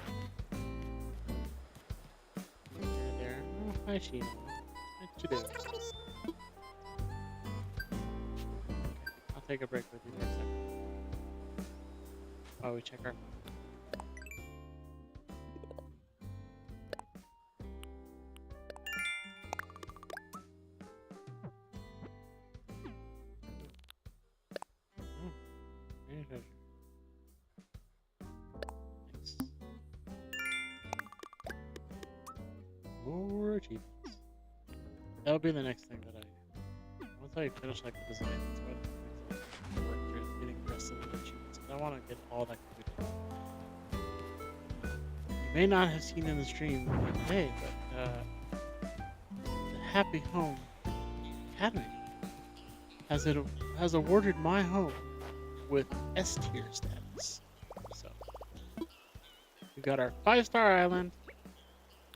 there. Oh, hi, Sheena. Hi, today. I'll take a break with you for a second. While we check our phone. Oh, very treasure. Nice. More achievements. That'll be the next thing that I do. Once I finish like the design, that's what I work through getting the rest of the achievements. Because I want to get all that completed. You may not have seen in the stream today, but the Happy Home Academy has awarded my home with S tier status. So we got our 5-star island.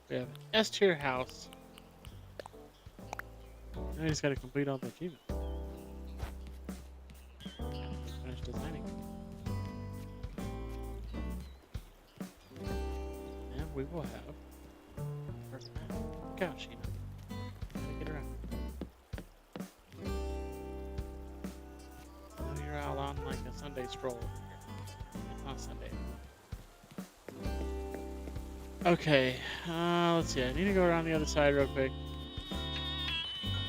We have an S tier house. Now I just gotta complete all the achievements. Finish designing. we will have couch, you know. Gotta get around. So you're out on like a Sunday stroll over here. It's not Sunday. Okay, let's see. I need to go around the other side real quick.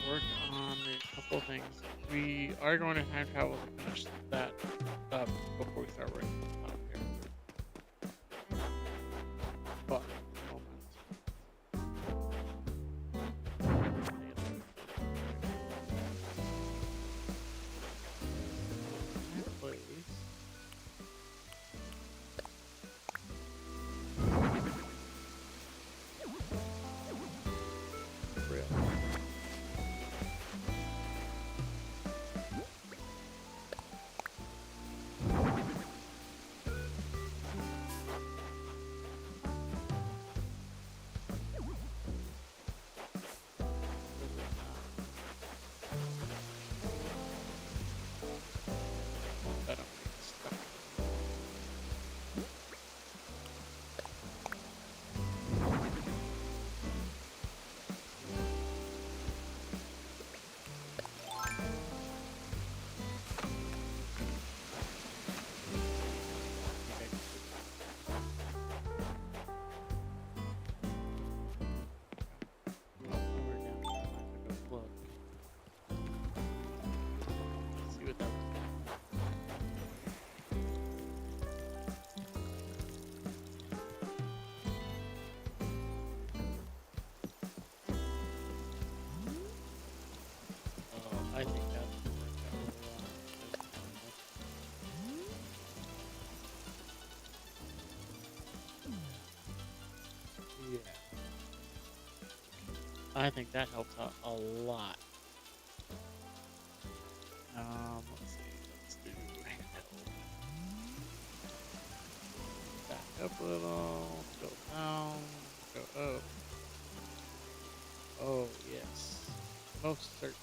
Work on a couple of things. We are going to time travel to finish that up before we start working on the top here. But, please. Real. I don't need stuff. Okay. Oh, we're down. I have to go look. See what that was. Oh, I think that's gonna work out really well. Yeah. I think that helps out a lot. Let's see. Let's do handheld. Back up a little. Go down. Go up. Oh, yes. Most certain.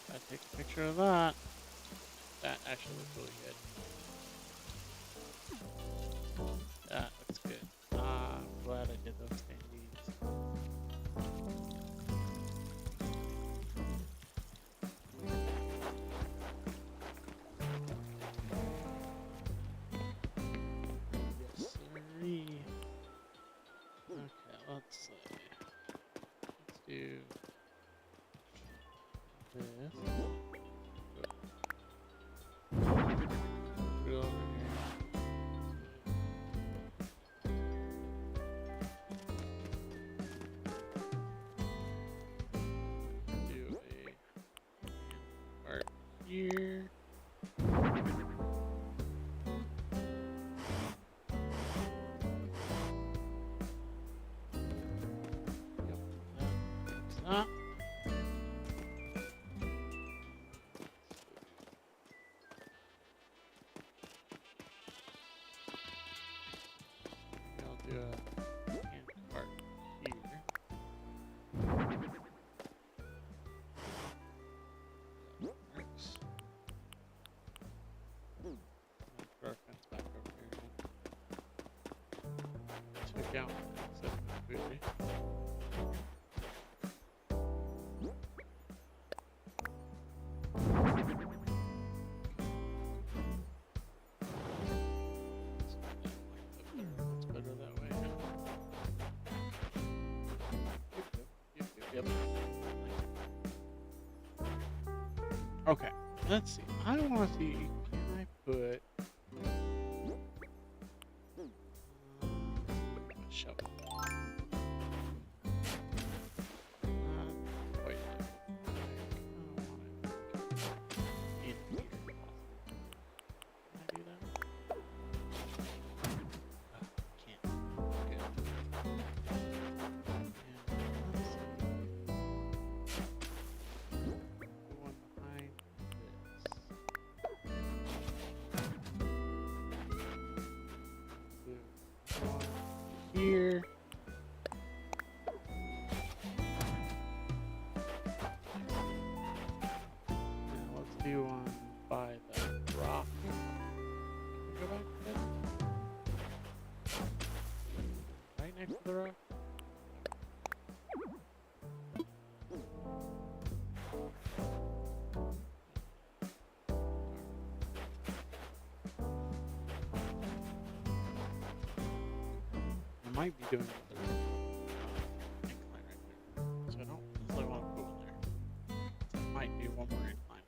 I take a picture of that. That actually looks really good. That looks good. I'm glad I did those standees. Yes, sirree. Okay, let's see. Let's do this. Put it over here. Do a part here. Yep, that's that. I'll do a hand part here. That works. I'll throw our fence back over here. Check out set food. It's better that way. Yep. Okay, let's see. I want to see. Can I put a shovel? Wait. I don't want it in here. Can I do that? Can't. Good. And let's see. The one behind this. Do one here. Now let's do one by the rock. Can we go back to that? might be doing another incline right there. So I don't necessarily want to go in there. So I might do one more incline.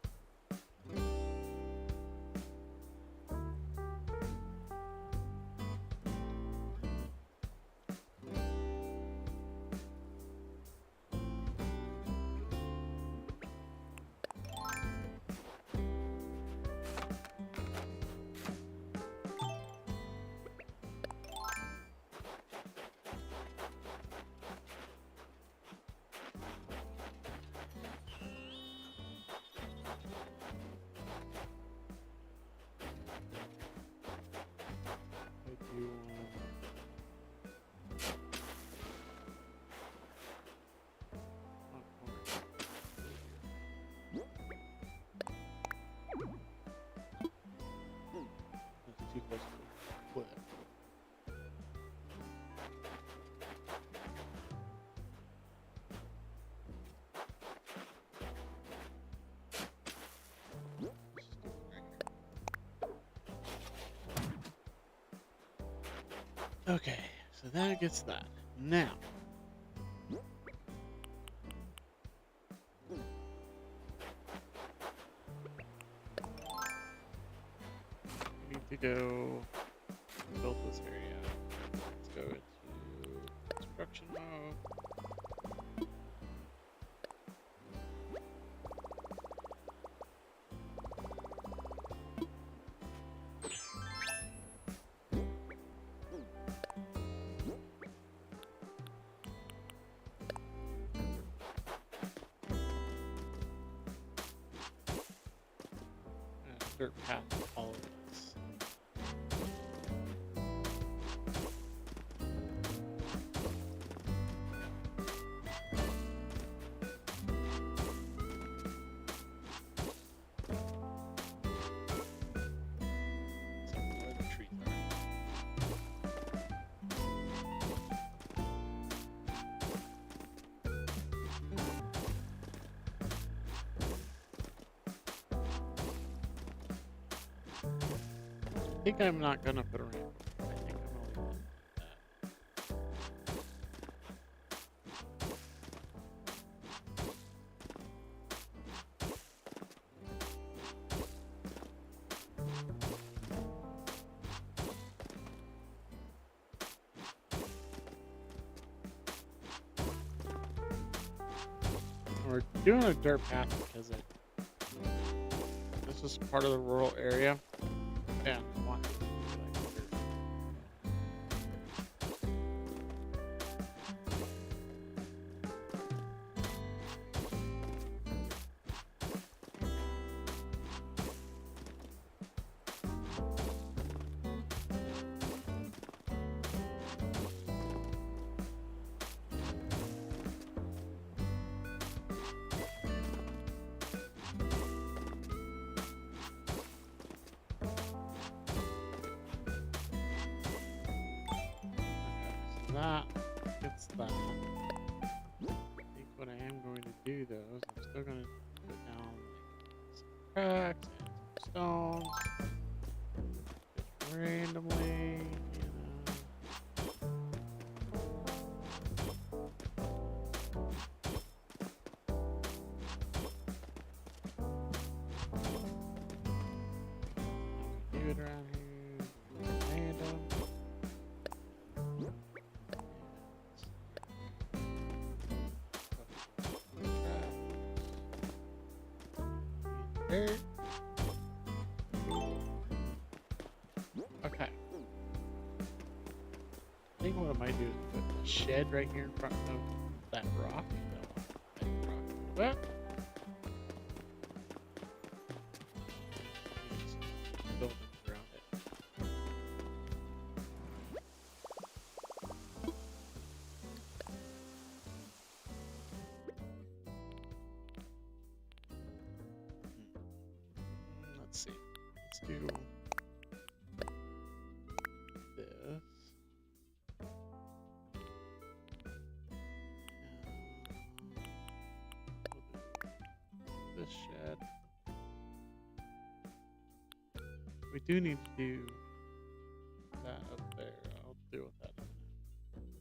I do one more. That's too close to the cliff. Okay, so that gets that. Now, we need to go build this area. Let's go into construction mode. Dirt path to all of this. So where the trees are. I think I'm not gonna put a ramp. I think I'm gonna leave it at that. We're doing a dirt path because this is part of the rural area. Yeah, I want to do like dirt. That gets that. I think what I am going to do though is I'm still going to put down like some cracks and some stones. Just randomly, you know. How we do it around here. Random. Dirt. Okay. I think what I might do is put a shed right here in front of that rock. That rock. Well, just build it around it. Let's see. Let's do this. We'll do this shed. We do need to do that up there. I'll deal with that in a minute.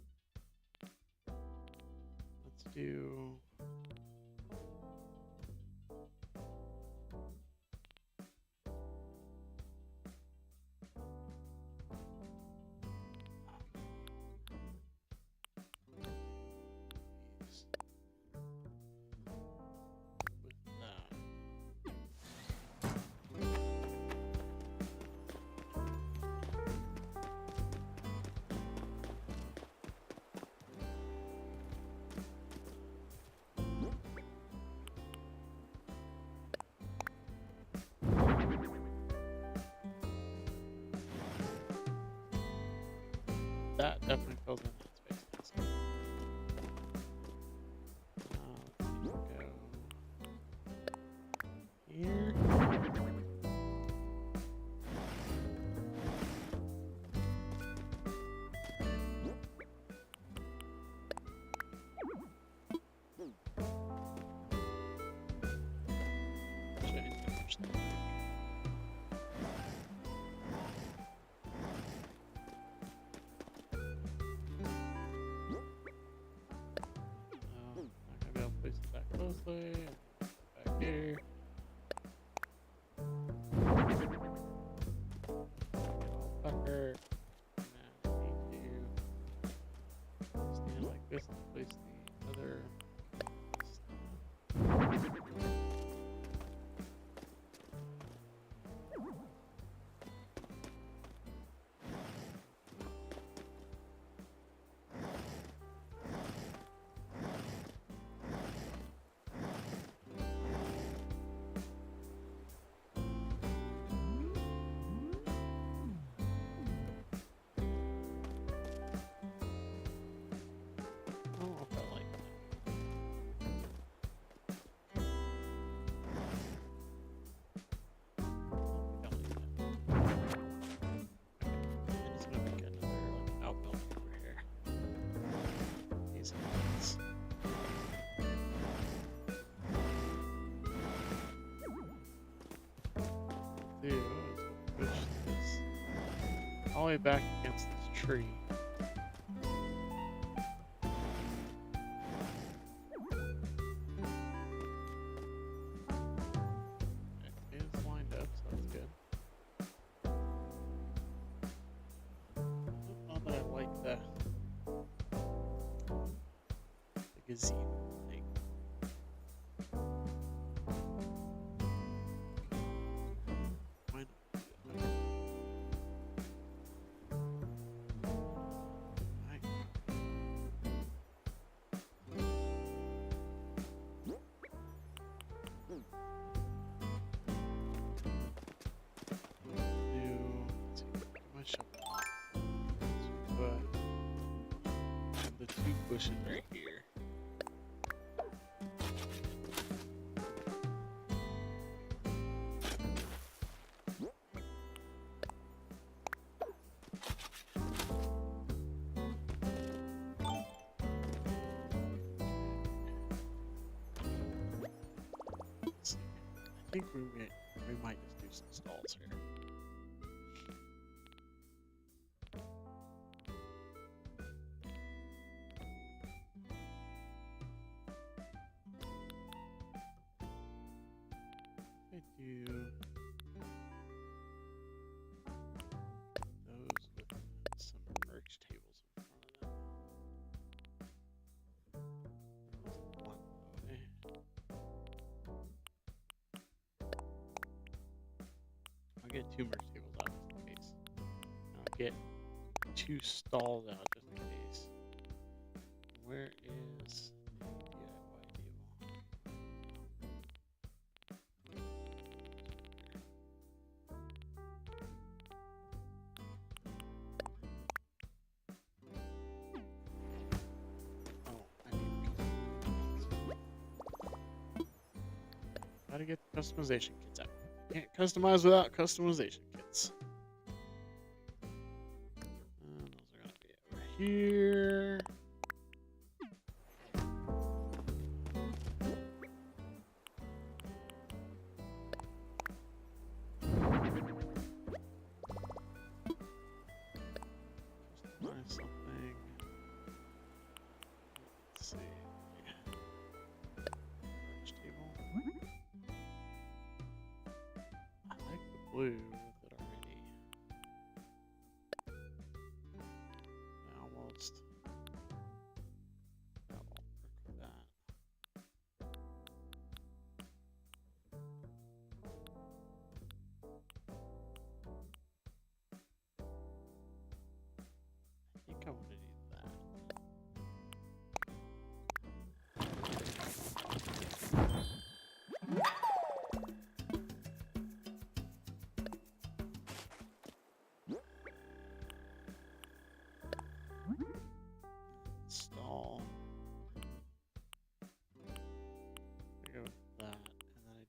that definitely fills in that space. So, let's go here. Not gonna be able to place it that closely. Back here. Fucker. Now I need to stand it like this and place the other stuff. I don't know if I like that. I don't think I like that. And it's gonna make another like outbuilding over here. These ones. Do is we'll push this all the way back against this tree. It is lined up, so that's good. Not that I like the gazebo thing. Why not? Right. Let's see, put my shovel on. Let's put the two bushes right here. Let's see. I think we might just do some stalls here. I do those with some merch tables in front of them. One way. I'll get two merch tables out just in case. And I'll get two stalls out just in case. Where is the DIY table? Oh, I need gotta get the customization kits out. Can't customize without customization kits. Those are gonna be over here. Customize something. Let's see. Merch table. I like the blue with it already. I almost. That won't work with that. I think I want to need that.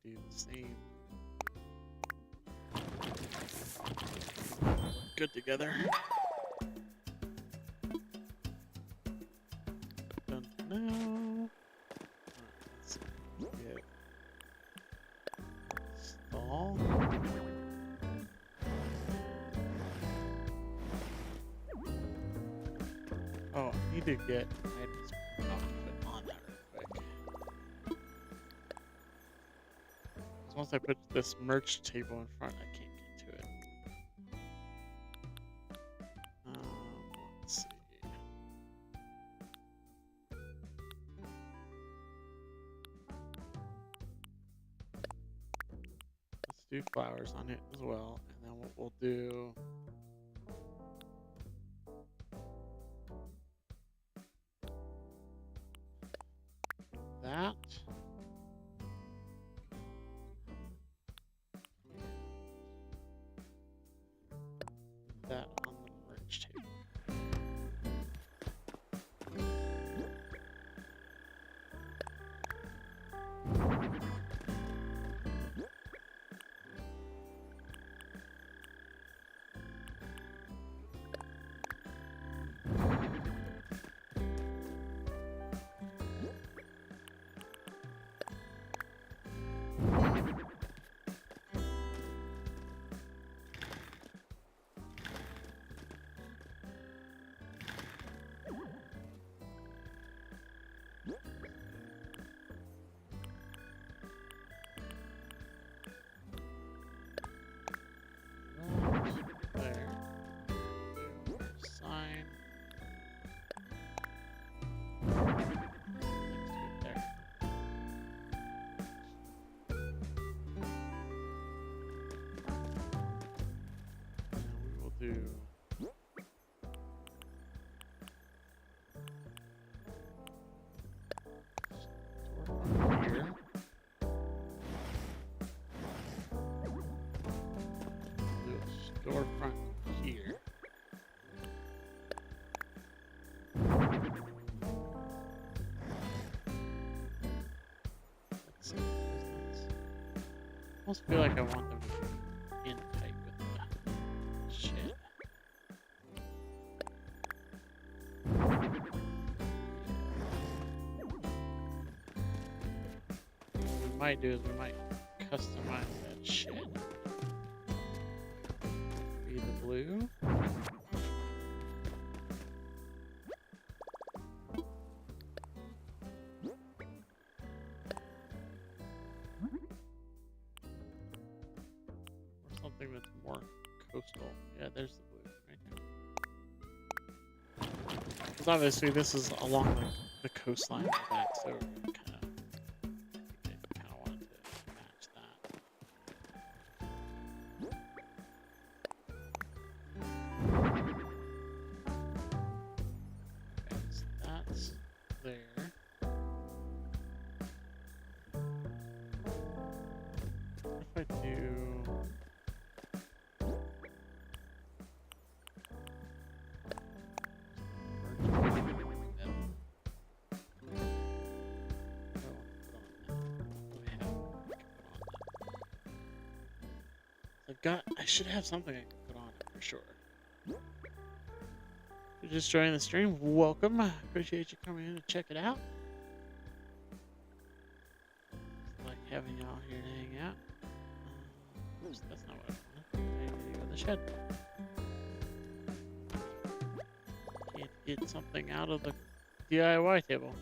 do the same. Good together. Don't know. Let's get stall. Oh, I need to get items put on that real quick. 'Cause once I put this merch table in front, I can't get to it. Let's see. Let's do flowers on it as well, and then what we'll do. That. That on the merge table. There. Sign. There. And we will do. Storefront here. Do a storefront here. Let's see. I almost feel like I want them to be in tight with the shit. What we might do is we might customize that shit. Be the blue. Or something that's more coastal. Yeah, there's the blue right there. Because obviously this is along the coastline of the back, so we're gonna kind of wanted to match that. Okay, so that's there. What if I do? I should have something I can put on it for sure. If you're just joining the stream, welcome. I appreciate you coming in to check it out. It's like having y'all here to hang out. Oops, that's not what I wanted. I need to go to the shed. Can't get something out of the DIY table.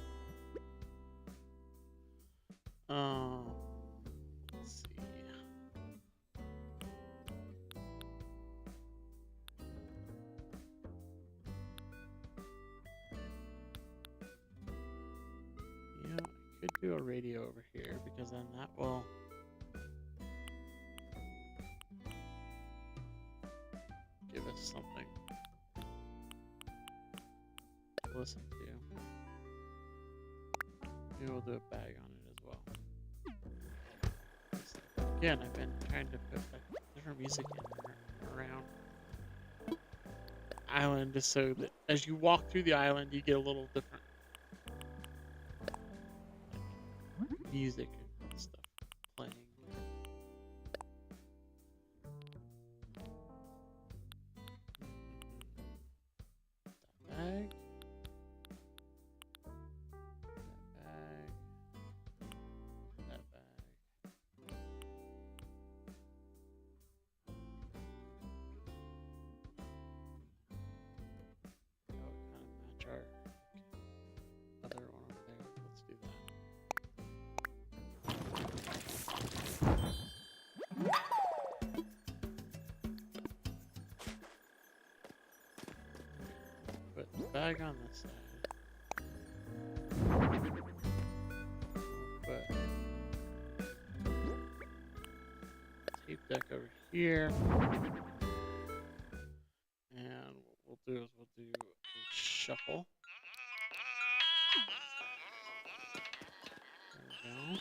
Let's see. You know, I could do a radio over here because then that will give us something to listen to. Maybe we'll do a bag on it as well. Again, I've been trying to put like different music in around island just so that as you walk through the island, you get a little different music and stuff playing. flag on this side. But tape deck over here. And what we'll do is we'll do a shuffle. There we go.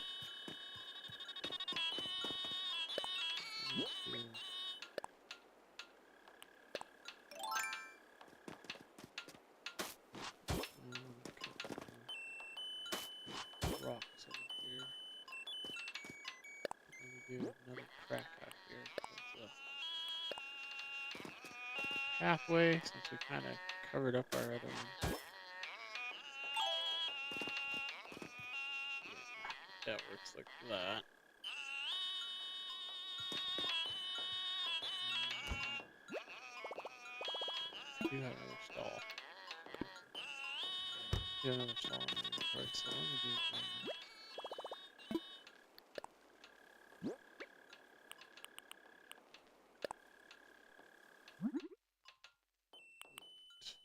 Rocks over here. And we do another track out here. So it's a pathway since we kind of covered up our other one. Yeah, that works like that. I do have another stall. I do have another stall in the inventory, so let me do that.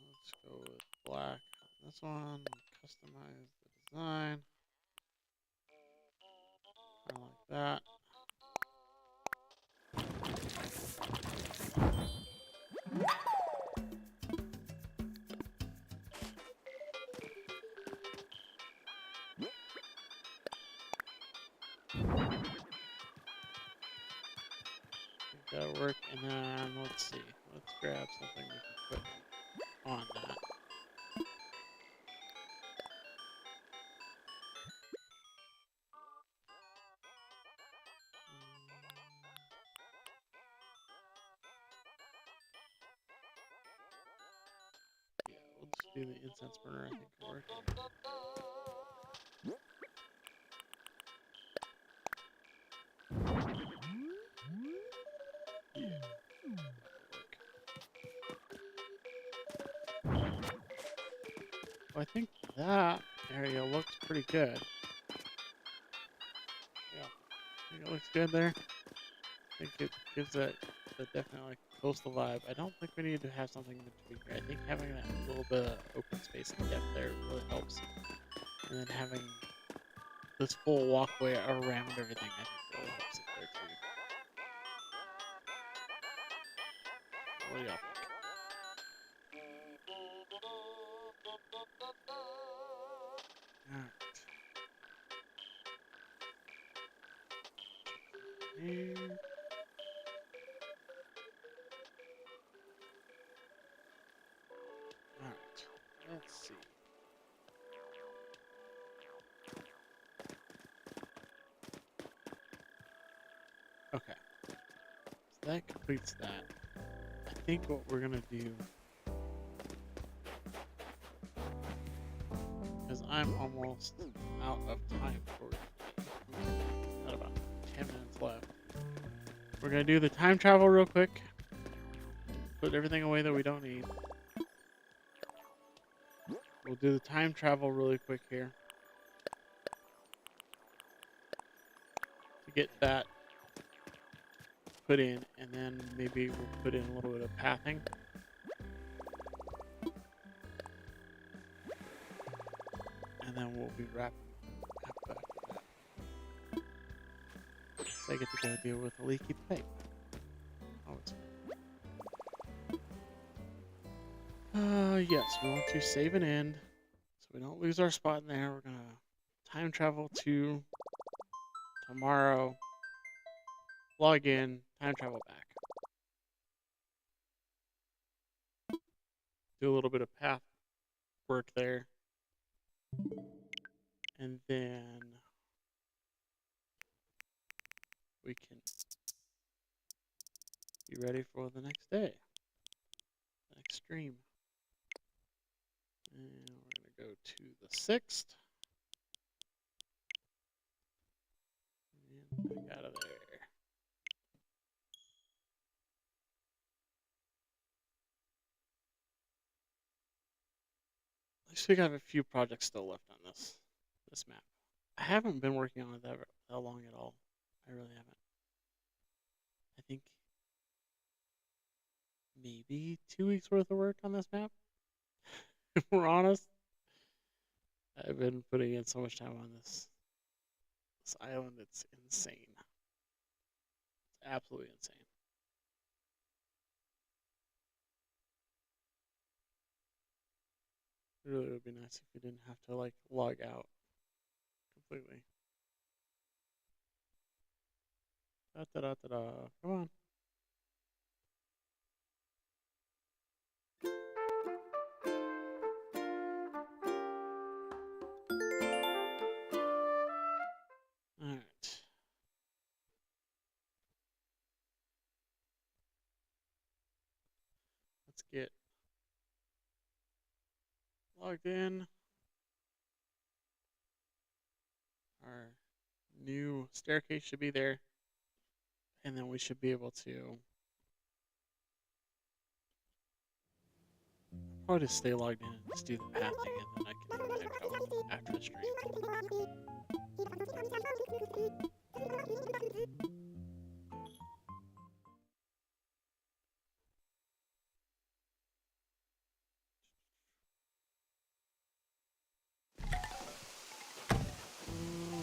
Let's go with black on this one. Customize the design. I like that. That'll work, and then let's see. Let's grab something we can put on that. Yeah, we'll just do the incense burner. I think will work. Yeah, that'll work. Well, I think that area looks pretty good. Yeah, I think it looks good there. I think it gives that definitely like coastal vibe. I don't think we need to have something in between here. I think having that little bit of open space and depth there really helps. And then having this full walkway around everything, I think really helps it there too. What do y'all think? Alright. Here. Alright. Let's see. Okay. So that completes that. I think what we're gonna do is I'm almost out of time for today. Got about 10 minutes left. We're gonna do the time travel real quick. Put everything away that we don't need. We'll do the time travel really quick here to get that put in, and then maybe we'll put in a little bit of pathing. And then we'll be wrapped up after that. So I get to go deal with a leaky pipe. Oh, it's yes, we want to save and end so we don't lose our spot in there. We're gonna time travel to tomorrow, log in, time travel back. Do a little bit of path work there. And then we can be ready for the next day, next stream. And we're going to go to the 6th. And back out of there. At least we have a few projects still left on this map. I haven't been working on it that long at all. I really haven't. I think maybe 2 weeks worth of work on this map. If we're honest, I've been putting in so much time on this island. It's insane. It's absolutely insane. It really would be nice if we didn't have to like log out completely. Da da da da da. Come on. All right. Let's get logged in. Our new staircase should be there, and then we should be able to probably just stay logged in and just do the pathing, and then I can do my echo after the stream.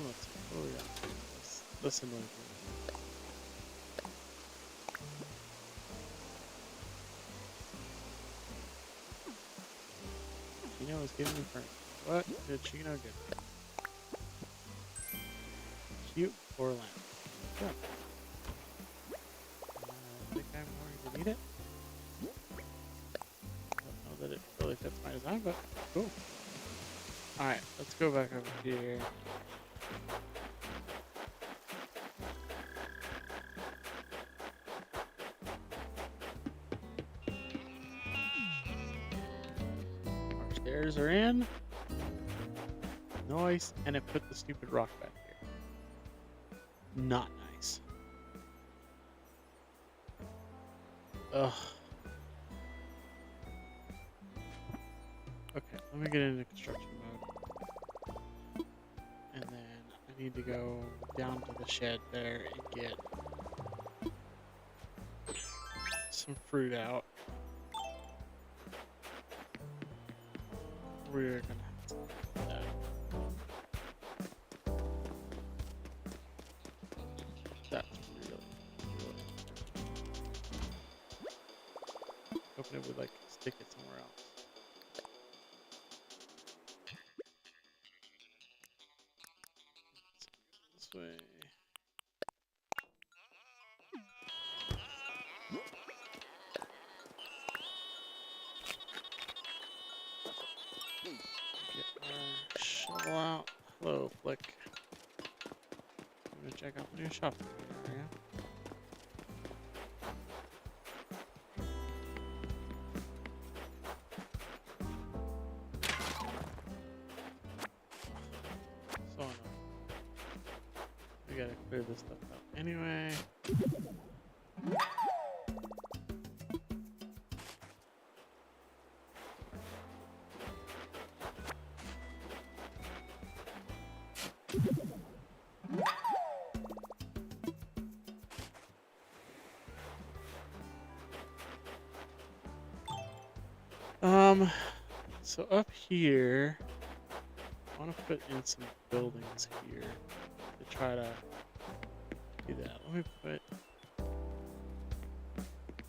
Let's see. What do we got? Listen to it. Chino is giving me furniture. What did Chino give me? Cute or lamp. Yeah. I think I'm going to need it. Don't know that it really fits my design, but cool. Alright, let's go back over here. Our stairs are in. Nice. And it put the stupid rock back here. Not nice. Ugh. Okay, let me get into construction mode. And then I need to go down to the shed there and get some fruit out. We're gonna have to do that. That's really. Hoping it would like stick it somewhere else. This way. Get our shovel out. Hello, Flick. I'm gonna check out the new shopping area. So annoying. We gotta clear this stuff up anyway. So up here, I want to put in some buildings here to try to do that. Let me put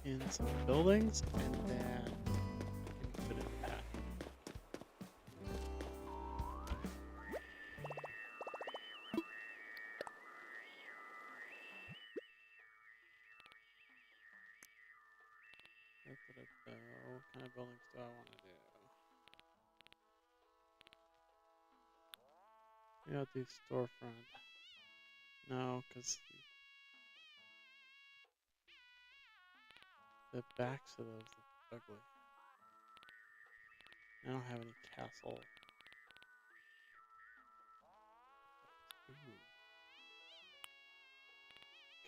in some buildings and then I can put in that. What kind of buildings do I want to do? You know, the storefront. No, because the backs of those look ugly. I don't have any castle. Ooh.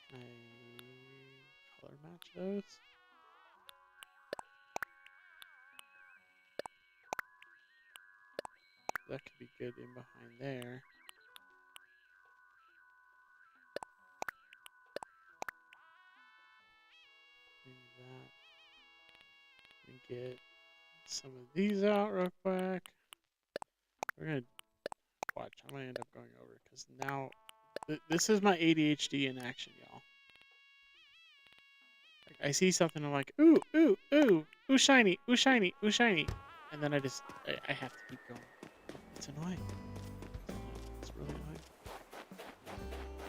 Can I color match those? That could be good in behind there. Maybe that. And get some of these out real quick. We're gonna watch. I'm gonna end up going over because now this is my ADHD in action, y'all. Like, I see something, I'm like, ooh, ooh, ooh, ooh, shiny, ooh, shiny, ooh, shiny, and then I have to keep going. It's annoying. It's really annoying.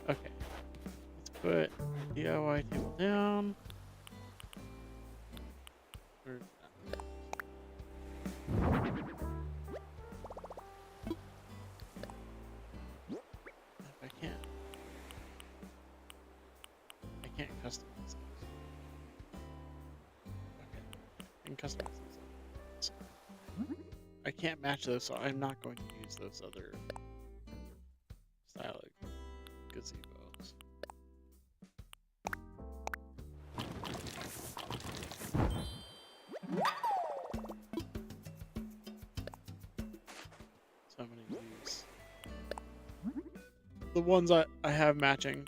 Okay, let's put our DIY table down. Where's that? I can't customize these. Okay, I can customize these. I can't match those, so I'm not going to use those other style of gazebos. So I'm going to use the ones I have matching.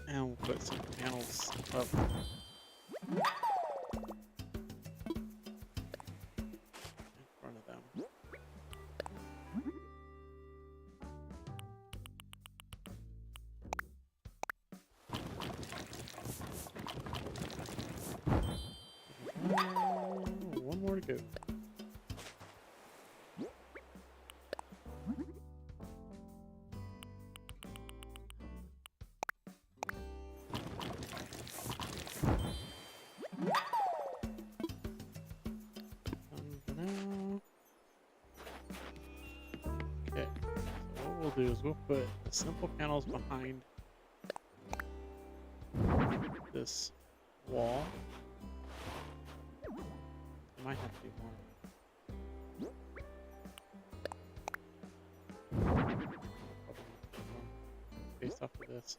And we'll put some panels up. In front of them. One more to go. Okay, so what we'll do is we'll put the simple panels behind this wall. It might have to be more. Based off of this.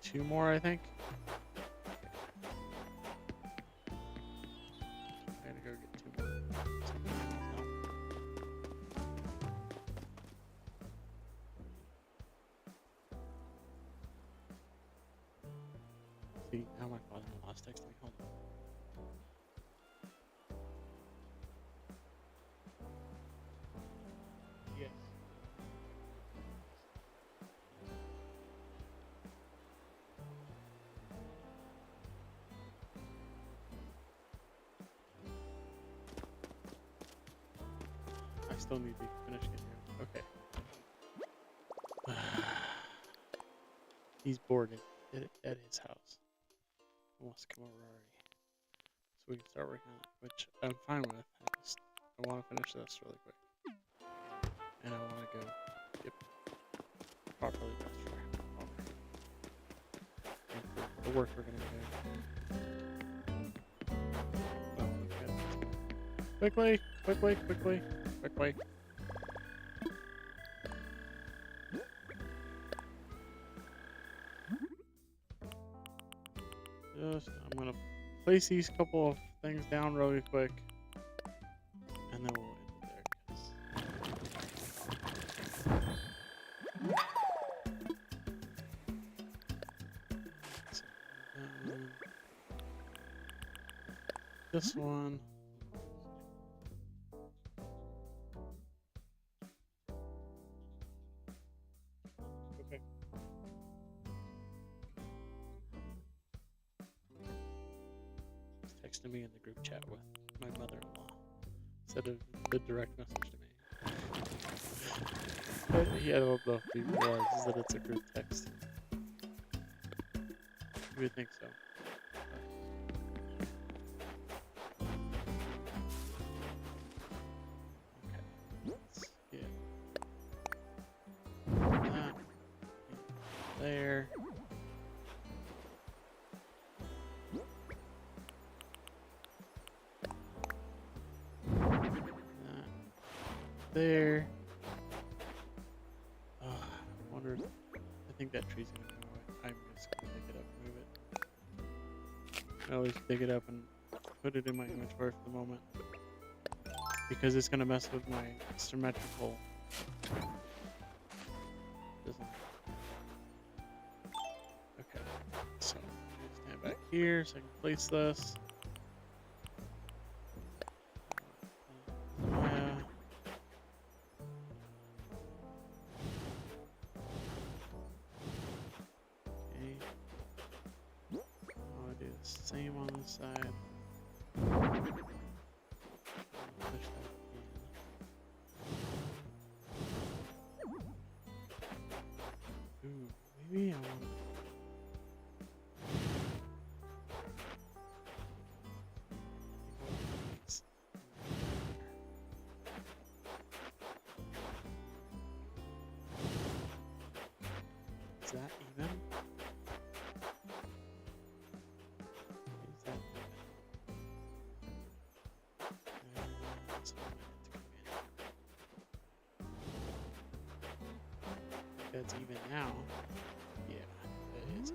Two more, I think. I gotta go get two more. See, now my father-in-law's texting me. Hold on. Yes. I still need to finish getting here. Okay. He's bored at his house. He wants to come over already. So we can start working on it, which I'm fine with. I want to finish this really quick. And I want to go get properly dressed for the work we're going to do. Oh, okay. Quickly, quickly, quickly, quickly. I'm going to place these couple of things down really quick. And then we'll end it there. This one. Okay. He's texting me in the group chat with my mother-in-law instead of the direct message to me. I don't know if he realizes that it's a group text. You would think so. Okay. Let's get that there. That there. I wonder think that tree's gonna go away. I'm just gonna pick it up and move it. I always pick it up and put it in my inventory for the moment because it's gonna mess with my symmetrical design. Okay, so stand back here so I can place this. Same on this side. Push that in. Ooh, maybe I want Is that even? That's even now. Yeah, that is.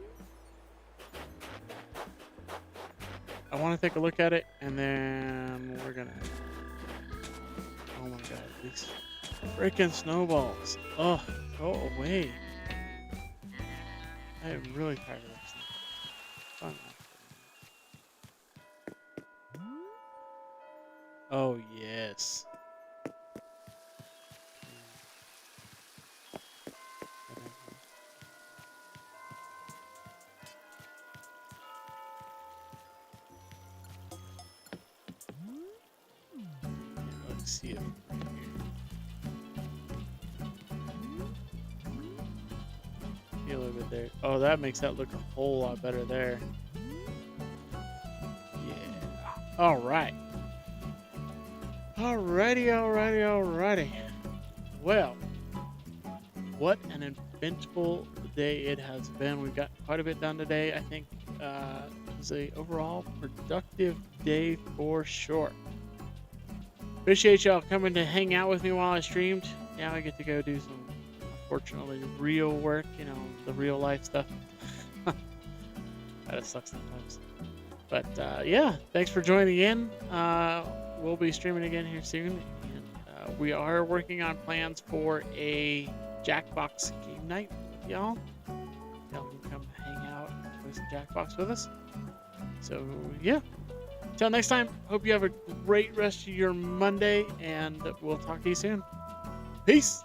I want to take a look at it, and then we're gonna. Oh my god, these freaking snowballs! Oh, go away! I am really tired of this thing. Oh yes. Let's see it right here. See a little bit there. Oh, that makes that look a whole lot better there. Yeah. All right. Alrighty. Well, what an eventful day it has been. We've got quite a bit done today. I think it was a overall productive day for sure. Appreciate y'all coming to hang out with me while I streamed. Now I get to go do some, unfortunately, real work, you know, the real life stuff. That sucks sometimes. But yeah, thanks for joining in. We'll be streaming again here soon. And we are working on plans for a Jackbox game night with y'all. Y'all can come hang out and play some Jackbox with us. So yeah. Until next time, hope you have a great rest of your Monday, and we'll talk to you soon. Peace!